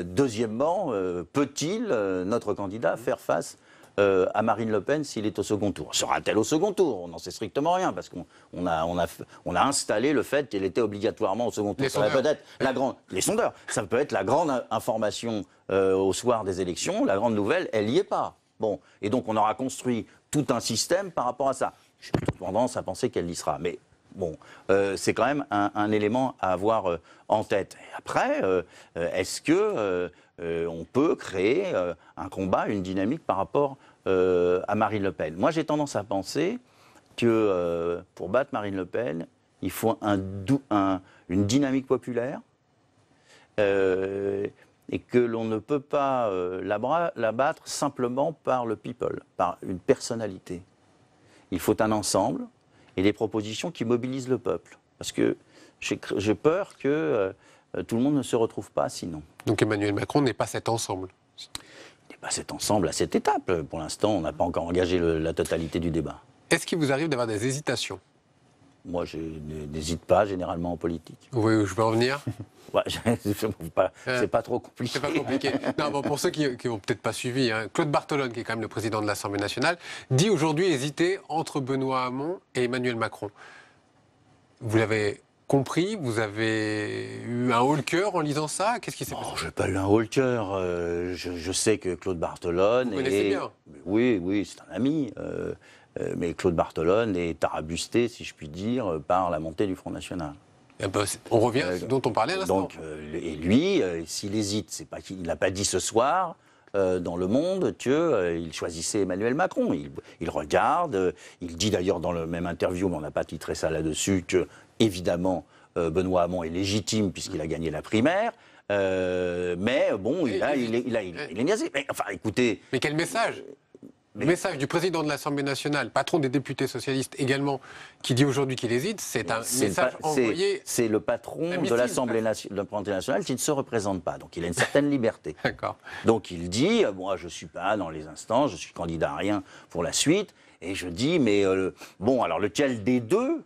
Deuxièmement, peut-il, notre candidat, faire face à Marine Le Pen s'il est au second tour? Sera-t-elle au second tour? On n'en sait strictement rien, parce qu'on a installé le fait qu'elle était obligatoirement au second tour. Ça va peut-être les sondeurs, ça peut être la grande information au soir des élections, la grande nouvelle, elle n'y est pas. Bon, et donc on aura construit tout un système par rapport à ça. J'ai plutôt tendance à penser qu'elle y sera, mais bon, c'est quand même un élément à avoir en tête. Et après, est-ce que on peut créer un combat, une dynamique par rapport à Marine Le Pen? Moi, j'ai tendance à penser que pour battre Marine Le Pen, il faut une dynamique populaire et que l'on ne peut pas la battre simplement par le people, par une personnalité. Il faut un ensemble et des propositions qui mobilisent le peuple. Parce que j'ai peur que tout le monde ne se retrouve pas sinon. Donc Emmanuel Macron n'est pas cet ensemble? Il n'est pas cet ensemble à cette étape. Pour l'instant, on n'a pas encore engagé la totalité du débat. Est-ce qu'il vous arrive d'avoir des hésitations? Moi, je n'hésite pas généralement en politique. Oui, je peux en venir. Ouais, c'est pas trop compliqué. C'est pas compliqué. Non, bon, pour ceux qui n'ont peut-être pas suivi, hein, Claude Barthelone, qui est quand même le président de l'Assemblée nationale, dit aujourd'hui hésiter entre Benoît Hamon et Emmanuel Macron. Vous l'avez compris? Vous avez eu un haut-le-cœur en lisant ça? Qu'est-ce qui s'est passé? Je n'ai pas eu un haut-le-cœur. Je sais que Claude Barthelone... Vous connaissez bien? Oui, c'est un ami. Mais Claude Barthelone est tarabusté, si je puis dire, par la montée du Front National. On revient à ce dont on parlait à l'instant. Donc, et lui, s'il hésite, c'est pas qu'il n'a pas dit ce soir dans Le Monde qu'il choisissait Emmanuel Macron. Il regarde, il dit d'ailleurs dans le même interview, mais on n'a pas titré ça là-dessus, que évidemment Benoît Hamon est légitime puisqu'il a gagné la primaire. Mais bon, il est niaisé. Enfin, écoutez... Mais quel message? Le message du président de l'Assemblée nationale, patron des députés socialistes également, qui dit aujourd'hui qu'il hésite, c'est un message envoyé... C'est le patron de l'Assemblée nationale qui ne se représente pas, donc il a une certaine liberté. D'accord. Donc il dit, moi je ne suis pas dans les instances, je suis candidat à rien pour la suite, et je dis, mais bon, alors lequel des deux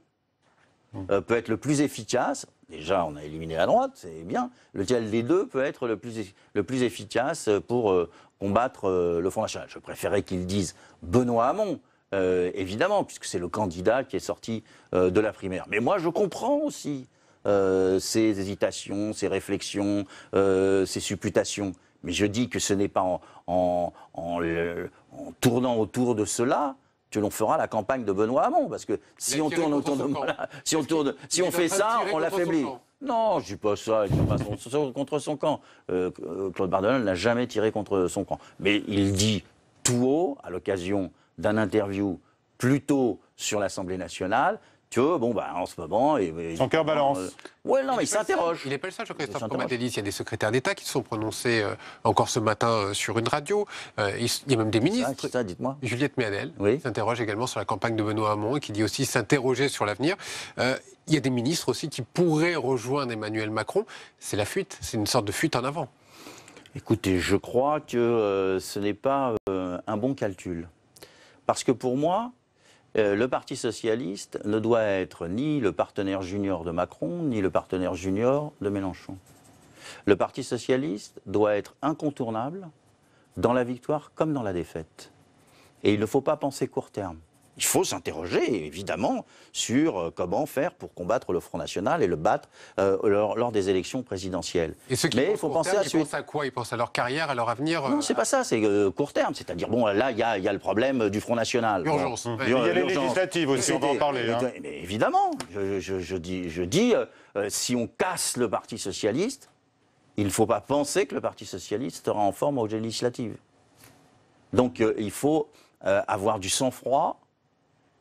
peut être le plus efficace? Déjà, on a éliminé la droite, c'est bien. Lequel des deux peut être le plus efficace pour combattre le Front National? Je préférais qu'ils disent Benoît Hamon, évidemment, puisque c'est le candidat qui est sorti de la primaire. Mais moi, je comprends aussi ces hésitations, ces réflexions, ces supputations. Mais je dis que ce n'est pas en tournant autour de cela que l'on fera la campagne de Benoît Hamon, parce que si on tourne autour de si on fait ça, on l'affaiblit. Non, je dis pas ça, il ne pas contre son camp. Claude Barthelone n'a jamais tiré contre son camp. Mais il dit tout haut, à l'occasion d'un interview plutôt sur l'Assemblée nationale, que, bon, bah, en ce moment... Son cœur balance. Oui, non, mais il s'interroge. Il n'est pas le seul, Jean-Christophe Cambadélis. Il y a des secrétaires d'État qui se sont prononcés encore ce matin sur une radio. Il y a même des ministres. Ça, dites-moi. Juliette Méadel s'interroge également sur la campagne de Benoît Hamon et qui dit aussi s'interroger sur l'avenir. Il y a des ministres aussi qui pourraient rejoindre Emmanuel Macron. C'est la fuite, c'est une sorte de fuite en avant. Écoutez, je crois que ce n'est pas un bon calcul. Parce que pour moi... le Parti socialiste ne doit être ni le partenaire junior de Macron, ni le partenaire junior de Mélenchon. Le Parti socialiste doit être incontournable dans la victoire comme dans la défaite. Et il ne faut pas penser court terme. Il faut s'interroger, évidemment, sur comment faire pour combattre le Front National et le battre lors des élections présidentielles. Et ceux qui Mais il faut penser à ils pensent à quoi? Ils pensent à leur carrière, à leur avenir? Non, c'est pas ça, c'est court terme. C'est-à-dire, bon, là, il y a le problème du Front National. Urgence. Bon. Il y a les législatives aussi, on va en parler. Hein. Mais évidemment, je dis si on casse le Parti socialiste, il ne faut pas penser que le Parti socialiste sera en forme aux législatives. Donc, il faut avoir du sang-froid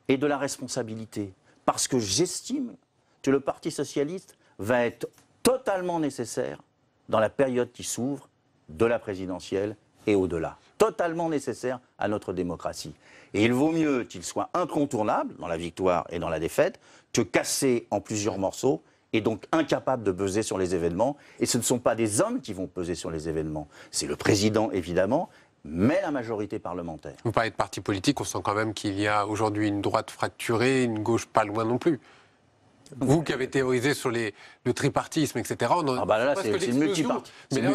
et de la responsabilité. Parce que j'estime que le Parti socialiste va être totalement nécessaire dans la période qui s'ouvre de la présidentielle et au-delà. Totalement nécessaire à notre démocratie. Et il vaut mieux qu'il soit incontournable dans la victoire et dans la défaite que cassé en plusieurs morceaux et donc incapable de peser sur les événements. Et ce ne sont pas des hommes qui vont peser sur les événements. C'est le président, évidemment, mais la majorité parlementaire. Vous parlez de partis politiques, on sent quand même qu'il y a aujourd'hui une droite fracturée, une gauche pas loin non plus. Vous qui avez théorisé sur le tripartisme, etc., là, c'est le multipartisme. Mais là,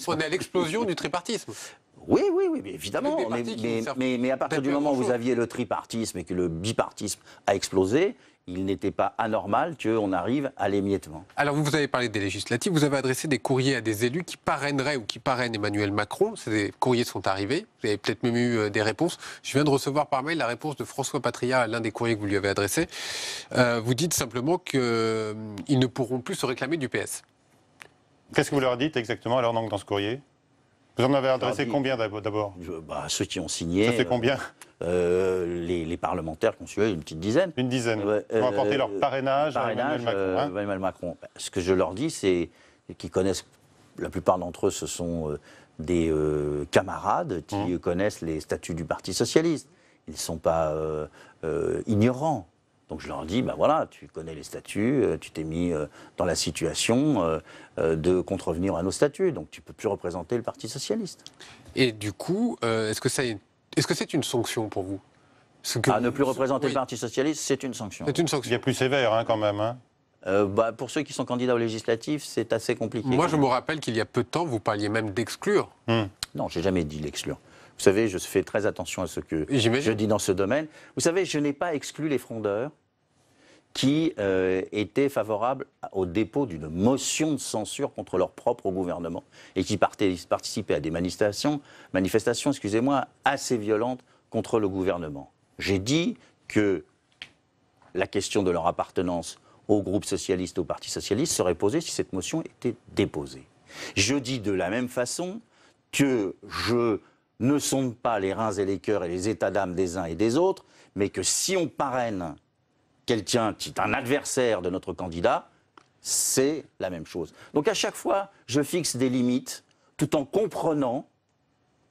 on est à l'explosion du tripartisme. Oui, évidemment. Mais à partir du moment où vous aviez le tripartisme et que le bipartisme a explosé, il n'était pas anormal qu'on arrive à l'émiettement. Alors, vous avez parlé des législatives, vous avez adressé des courriers à des élus qui parraineraient ou qui parrainent Emmanuel Macron. Ces courriers sont arrivés, vous avez peut-être même eu des réponses. Je viens de recevoir par mail la réponse de François Patria à l'un des courriers que vous lui avez adressés. Vous dites simplement qu'ils ne pourront plus se réclamer du PS. Qu'est-ce que vous leur dites exactement alors dans ce courrier? Vous en avez adressé combien d'abord? Ceux qui ont signé. Ça fait combien? Les parlementaires qui ont suivi, une petite dizaine. Une dizaine. Ils vont apporter leur parrainage à Emmanuel Macron. Emmanuel Macron. Ce que je leur dis, c'est qu'ils connaissent, la plupart d'entre eux, ce sont des camarades qui connaissent les statuts du Parti socialiste. Ils ne sont pas ignorants. Donc je leur dis, ben voilà, tu connais les statuts, tu t'es mis dans la situation de contrevenir à nos statuts, donc tu ne peux plus représenter le Parti socialiste. Et du coup, est-ce que c'est une sanction pour vous? Ne plus représenter le Parti socialiste, c'est une sanction. C'est une sanction. Il y a plus sévère quand même. Hein. Pour ceux qui sont candidats aux législatives, c'est assez compliqué. Moi, je me rappelle qu'il y a peu de temps, vous parliez même d'exclure. Non, je n'ai jamais dit l'exclure. Vous savez, je fais très attention à ce que je dis dans ce domaine. Vous savez, je n'ai pas exclu les frondeurs qui étaient favorables au dépôt d'une motion de censure contre leur propre gouvernement et qui participaient à des manifestations assez violentes contre le gouvernement. J'ai dit que la question de leur appartenance au groupe socialiste, au Parti socialiste, serait posée si cette motion était déposée. Je dis de la même façon que je ne sonde pas les reins et les cœurs et les états d'âme des uns et des autres, mais que si on parraine quelqu'un qui est un adversaire de notre candidat, c'est la même chose. Donc à chaque fois, je fixe des limites tout en comprenant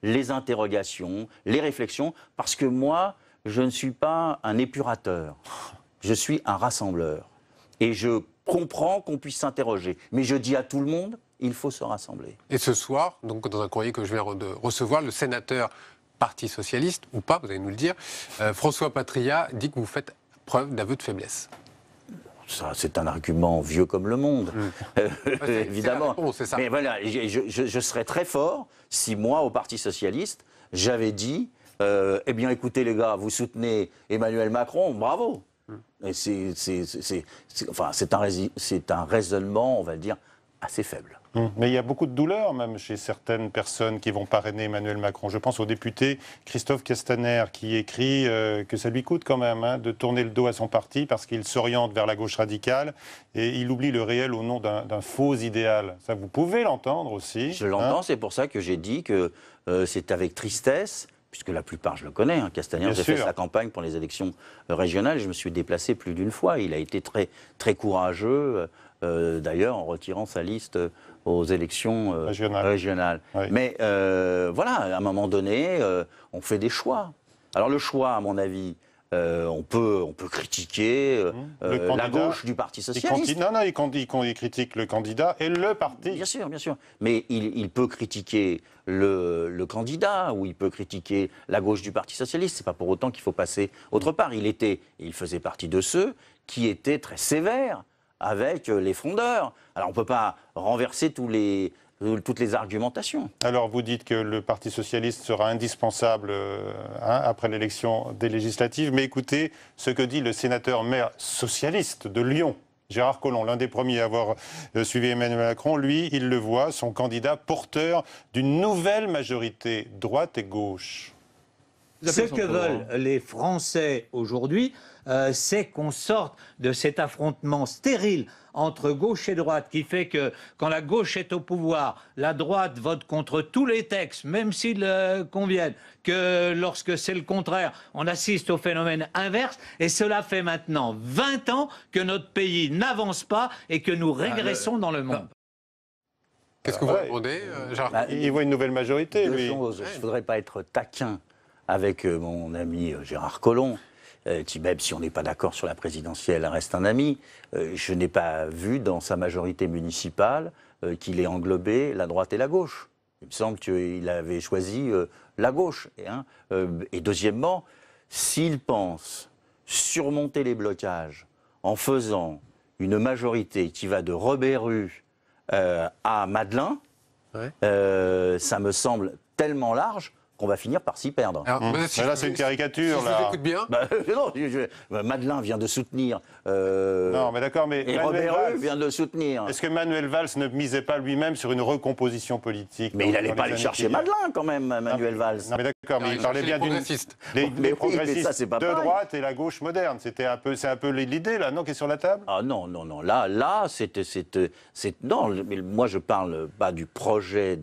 les interrogations, les réflexions, parce que moi, je ne suis pas un épurateur, je suis un rassembleur. Et je comprends qu'on puisse s'interroger. Mais je dis à tout le monde, il faut se rassembler. Et ce soir, donc dans un courrier que je viens de recevoir, le sénateur Parti socialiste, ou pas, vous allez nous le dire, François Patria dit que vous faites preuve d'aveu de faiblesse. Ça, c'est un argument vieux comme le monde, évidemment. C'est ça. Mais voilà, je serais très fort si moi, au Parti socialiste, j'avais dit eh bien, écoutez les gars, vous soutenez Emmanuel Macron, bravo. Et c'est un raisonnement, on va le dire, assez faible. Mais il y a beaucoup de douleur, même chez certaines personnes qui vont parrainer Emmanuel Macron. Je pense au député Christophe Castaner, qui écrit que ça lui coûte quand même de tourner le dos à son parti parce qu'il s'oriente vers la gauche radicale et il oublie le réel au nom d'un faux idéal. Ça, vous pouvez l'entendre aussi. Je l'entends, c'est pour ça que j'ai dit que c'est avec tristesse, puisque la plupart, je le connais, Castaner, j'ai fait sa campagne pour les élections régionales et je me suis déplacé plus d'une fois. Il a été très, très courageux, d'ailleurs, en retirant sa liste aux élections régionales. Oui. Mais voilà, à un moment donné, on fait des choix. Alors le choix, à mon avis, on peut critiquer la gauche du Parti socialiste. Il critique le candidat et le parti. Bien sûr, bien sûr. Mais il peut critiquer le candidat ou il peut critiquer la gauche du Parti socialiste. C'est pas pour autant qu'il faut passer autre part. Il faisait partie de ceux qui étaient très sévères avec les frondeurs. Alors on ne peut pas renverser toutes les argumentations. Alors vous dites que le Parti socialiste sera indispensable après l'élection des législatives, mais écoutez ce que dit le sénateur maire socialiste de Lyon, Gérard Collomb, l'un des premiers à avoir suivi Emmanuel Macron. Lui, il le voit, son candidat porteur d'une nouvelle majorité droite et gauche. Ce que veulent les Français aujourd'hui, c'est qu'on sorte de cet affrontement stérile entre gauche et droite qui fait que quand la gauche est au pouvoir, la droite vote contre tous les textes, même s'ils conviennent, que lorsque c'est le contraire, on assiste au phénomène inverse. Et cela fait maintenant 20 ans que notre pays n'avance pas et que nous régressons dans le monde. Qu'est-ce que vous répondez, Gérard ? Il voit une nouvelle majorité, lui. Il ne faudrait pas être taquin avec mon ami Gérard Collomb, qui, même si on n'est pas d'accord sur la présidentielle, reste un ami. Je n'ai pas vu dans sa majorité municipale qu'il ait englobé la droite et la gauche. Il me semble qu'il avait choisi la gauche. Et deuxièmement, s'il pense surmonter les blocages en faisant une majorité qui va de Robert-Rue à Madelin, ça me semble tellement large qu'on va finir par s'y perdre. Alors, là, c'est une caricature. Si je vous écoute bien. Non, Madelin vient de soutenir. Non, mais d'accord, mais et Robert vient de le soutenir. Est-ce que Manuel Valls ne misait pas lui-même sur une recomposition politique? Mais il n'allait pas aller chercher Madelin, quand même, Manuel Valls. Non, mais d'accord, mais il parlait bien d'une. Les progressistes de droite et la gauche moderne. C'est un peu l'idée, là, non, qui est sur la table? Ah non. Là, non, mais moi, je parle pas du projet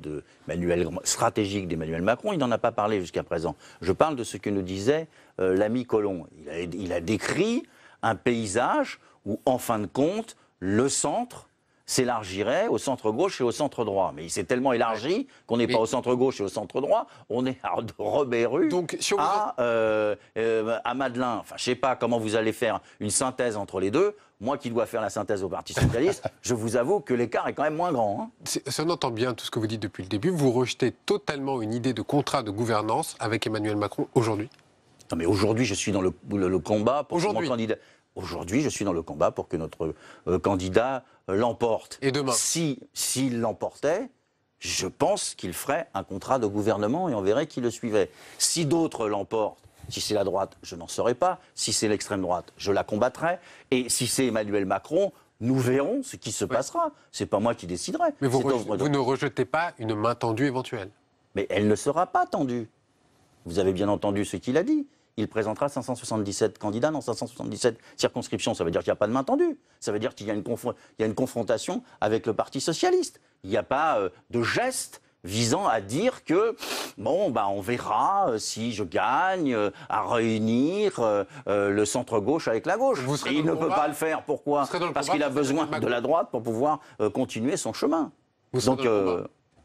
stratégique d'Emmanuel Macron. Il n'en a pas parlé jusqu'à présent. Je parle de ce que nous disait l'ami Collomb. Il a décrit un paysage où, en fin de compte, le centre s'élargirait au centre-gauche et au centre-droit. Mais il s'est tellement élargi qu'on n'est pas au centre-gauche et au centre-droit, on est à Robert-Rue à Madelin. Enfin, je ne sais pas comment vous allez faire une synthèse entre les deux. Moi qui dois faire la synthèse au Parti socialiste, je vous avoue que l'écart est quand même moins grand. Hein. Si on entend bien tout ce que vous dites depuis le début, vous rejetez totalement une idée de contrat de gouvernance avec Emmanuel Macron aujourd'hui? Non, mais aujourd'hui, je suis dans le combat pour que mon candidat. Aujourd'hui, je suis dans le combat pour que notre candidat l'emporte. Et demain? S'il l'emportait, je pense qu'il ferait un contrat de gouvernement et on verrait qui le suivait. Si d'autres l'emportent, si c'est la droite, je n'en saurais pas. Si c'est l'extrême droite, je la combattrai. Et si c'est Emmanuel Macron, nous verrons ce qui se passera. C'est pas moi qui déciderai. Mais vous ne rejetez pas une main tendue éventuelle? Mais elle ne sera pas tendue. Vous avez bien entendu ce qu'il a dit. Il présentera 577 candidats dans 577 circonscriptions. Ça veut dire qu'il n'y a pas de main tendue. Ça veut dire qu'il y a une confrontation avec le Parti socialiste. Il n'y a pas de geste visant à dire que, on verra si je gagne à réunir le centre-gauche avec la gauche. Et il ne peut pas le faire. Pourquoi? Parce qu'il a besoin de la droite pour pouvoir continuer son chemin. Donc,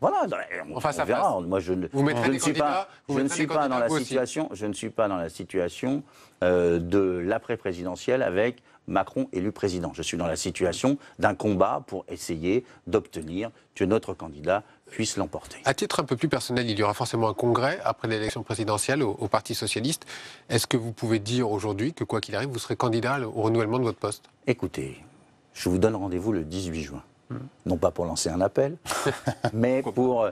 voilà, on verra. Moi, je ne suis pas dans la situation de l'après-présidentielle avec Macron élu président. Je suis dans la situation d'un combat pour essayer d'obtenir que notre candidat puisse l'emporter. À titre un peu plus personnel, il y aura forcément un congrès après l'élection présidentielle au Parti socialiste. Est-ce que vous pouvez dire aujourd'hui que, quoi qu'il arrive, vous serez candidat au renouvellement de votre poste? Écoutez, je vous donne rendez-vous le 18 juin. Non pas pour lancer un appel, mais pour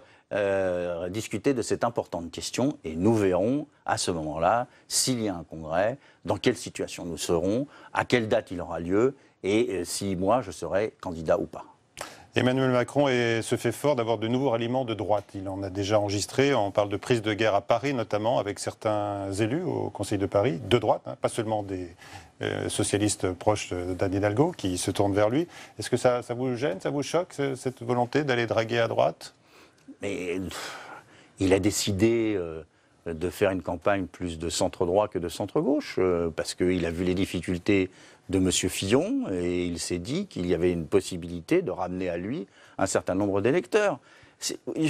discuter de cette importante question. Et nous verrons à ce moment-là s'il y a un congrès, dans quelle situation nous serons, à quelle date il aura lieu, et si moi je serai candidat ou pas. Emmanuel Macron se fait fort d'avoir de nouveaux ralliements de droite. Il en a déjà enregistré. On parle de prise de guerre à Paris, notamment, avec certains élus au Conseil de Paris, de droite, pas seulement des socialistes proches d'Anne Hidalgo qui se tournent vers lui. Est-ce que ça vous gêne, ça vous choque, cette volonté d'aller draguer à droite? Mais il a décidé de faire une campagne plus de centre-droit que de centre-gauche, parce qu'il a vu les difficultés de M. Fillon, et il s'est dit qu'il y avait une possibilité de ramener à lui un certain nombre d'électeurs.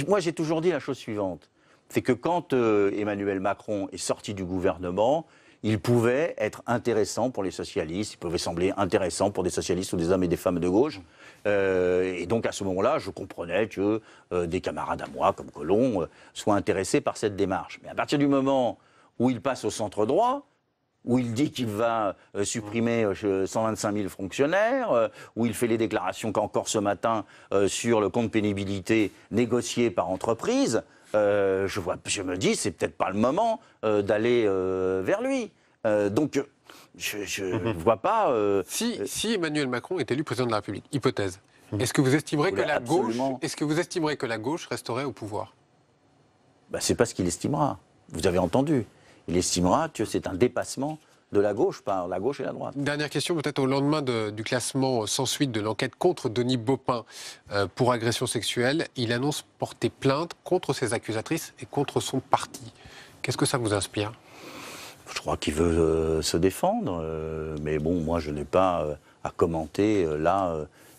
Moi, j'ai toujours dit la chose suivante, c'est que quand Emmanuel Macron est sorti du gouvernement, il pouvait être intéressant pour les socialistes, il pouvait sembler intéressant pour des socialistes ou des hommes et des femmes de gauche. Et donc, à ce moment-là, je comprenais que des camarades à moi, comme Collomb, soient intéressés par cette démarche. Mais à partir du moment où il passe au centre droit, où il dit qu'il va supprimer 125 000 fonctionnaires, où il fait les déclarations qu'encore ce matin sur le compte pénibilité négocié par entreprise, je me dis, c'est peut-être pas le moment d'aller vers lui. Donc, je ne vois pas... Si Emmanuel Macron est élu président de la République, hypothèse, est-ce que vous estimerez que la gauche resterait au pouvoir? C'est pas ce qu'il estimera. Vous avez entendu. Il estimera que c'est un dépassement de la gauche par la gauche et la droite. Dernière question, peut-être au lendemain du classement sans suite de l'enquête contre Denis Baupin pour agression sexuelle, il annonce porter plainte contre ses accusatrices et contre son parti. Qu'est-ce que ça vous inspire? Je crois qu'il veut se défendre, mais bon, moi je n'ai pas à commenter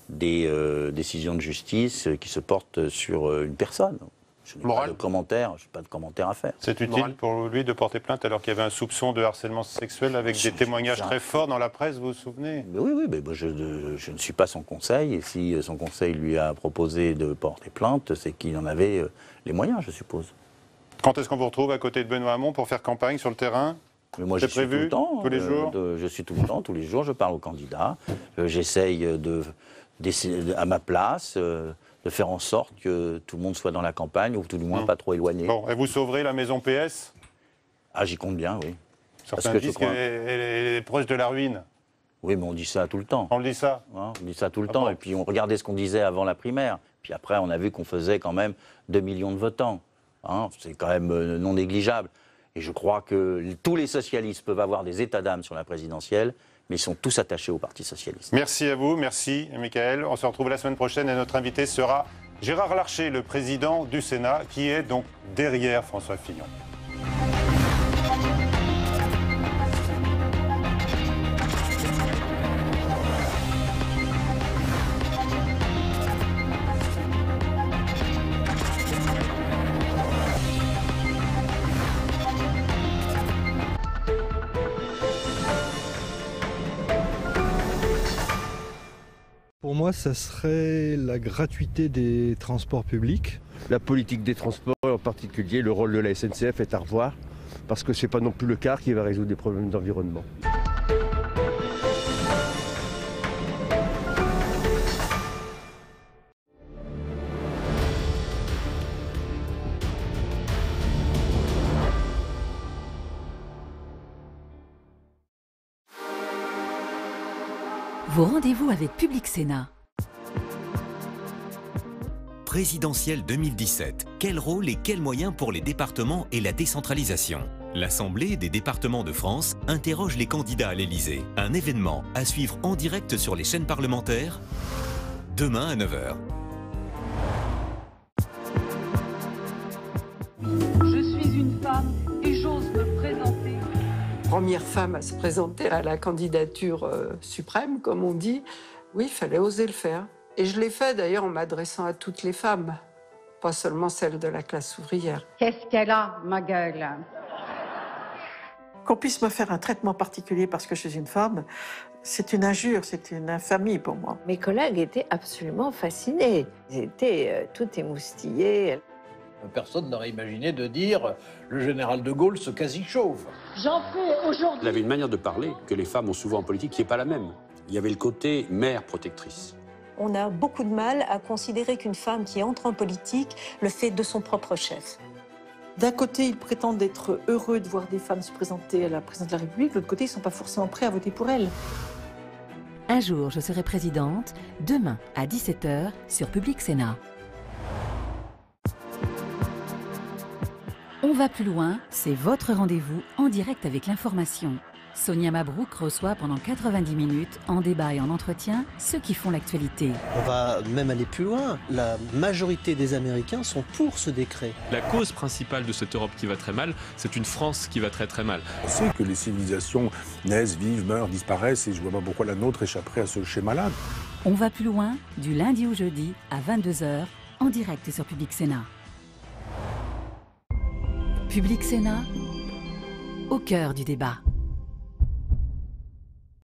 des décisions de justice qui se portent sur une personne. Je n'ai pas de commentaire à faire. C'est utile pour lui de porter plainte alors qu'il y avait un soupçon de harcèlement sexuel avec des témoignages très forts dans la presse, vous vous souvenez? Oui, mais moi, je ne suis pas son conseil. Et si son conseil lui a proposé de porter plainte, c'est qu'il en avait les moyens, je suppose. Quand est-ce qu'on vous retrouve à côté de Benoît Hamon pour faire campagne sur le terrain? Mais moi, je suis tout le temps, tous les jours. Je suis tout le temps, tous les jours, je parle aux candidats. J'essaye à ma place de faire en sorte que tout le monde soit dans la campagne, ou tout du moins pas trop éloigné. Bon, et vous sauverez la maison PS? Ah, j'y compte bien, oui. Certains disent qu'elle est proche de la ruine. Oui, mais on dit ça tout le temps. On le dit ça? On dit ça tout le temps, et puis on regardait ce qu'on disait avant la primaire. Puis après, on a vu qu'on faisait quand même 2 millions de votants. C'est quand même non négligeable. Et je crois que tous les socialistes peuvent avoir des états d'âme sur la présidentielle, mais ils sont tous attachés au Parti socialiste. Merci à vous, merci Mickaël. On se retrouve la semaine prochaine et notre invité sera Gérard Larcher, le président du Sénat, qui est donc derrière François Fillon. Pour moi, ça serait la gratuité des transports publics. La politique des transports, en particulier le rôle de la SNCF, est à revoir, parce que ce n'est pas non plus le car qui va résoudre des problèmes d'environnement. Vos rendez-vous avec Public Sénat. Présidentielle 2017. Quel rôle et quels moyens pour les départements et la décentralisation? L'Assemblée des départements de France interroge les candidats à l'Élysée. Un événement à suivre en direct sur les chaînes parlementaires, demain à 9h. Je suis une femme et j'ose me présenter. Première femme à se présenter à la candidature suprême, comme on dit. Oui, il fallait oser le faire. Et je l'ai fait d'ailleurs en m'adressant à toutes les femmes, pas seulement celles de la classe ouvrière. Qu'est-ce qu'elle a, ma gueule? Qu'on puisse me faire un traitement particulier parce que je suis une femme, c'est une injure, c'est une infamie pour moi. Mes collègues étaient absolument fascinés. Ils étaient tout émoustillés. Personne n'aurait imaginé de dire le général de Gaulle se quasi-chauve. J'en fais aujourd'hui. Il avait une manière de parler que les femmes ont souvent en politique qui n'est pas la même. Il y avait le côté mère protectrice. On a beaucoup de mal à considérer qu'une femme qui entre en politique le fait de son propre chef. D'un côté, ils prétendent être heureux de voir des femmes se présenter à la présidence de la République. De l'autre côté, ils ne sont pas forcément prêts à voter pour elles. Un jour, je serai présidente, demain à 17h sur Public Sénat. On va plus loin, c'est votre rendez-vous en direct avec l'information. Sonia Mabrouk reçoit pendant 90 minutes, en débat et en entretien, ceux qui font l'actualité. On va même aller plus loin. La majorité des Américains sont pour ce décret. La cause principale de cette Europe qui va très mal, c'est une France qui va très très mal. On sait que les civilisations naissent, vivent, meurent, disparaissent, et je ne vois pas pourquoi la nôtre échapperait à ce schéma-là. On va plus loin, du lundi au jeudi à 22h, en direct sur Public Sénat. Public Sénat, au cœur du débat.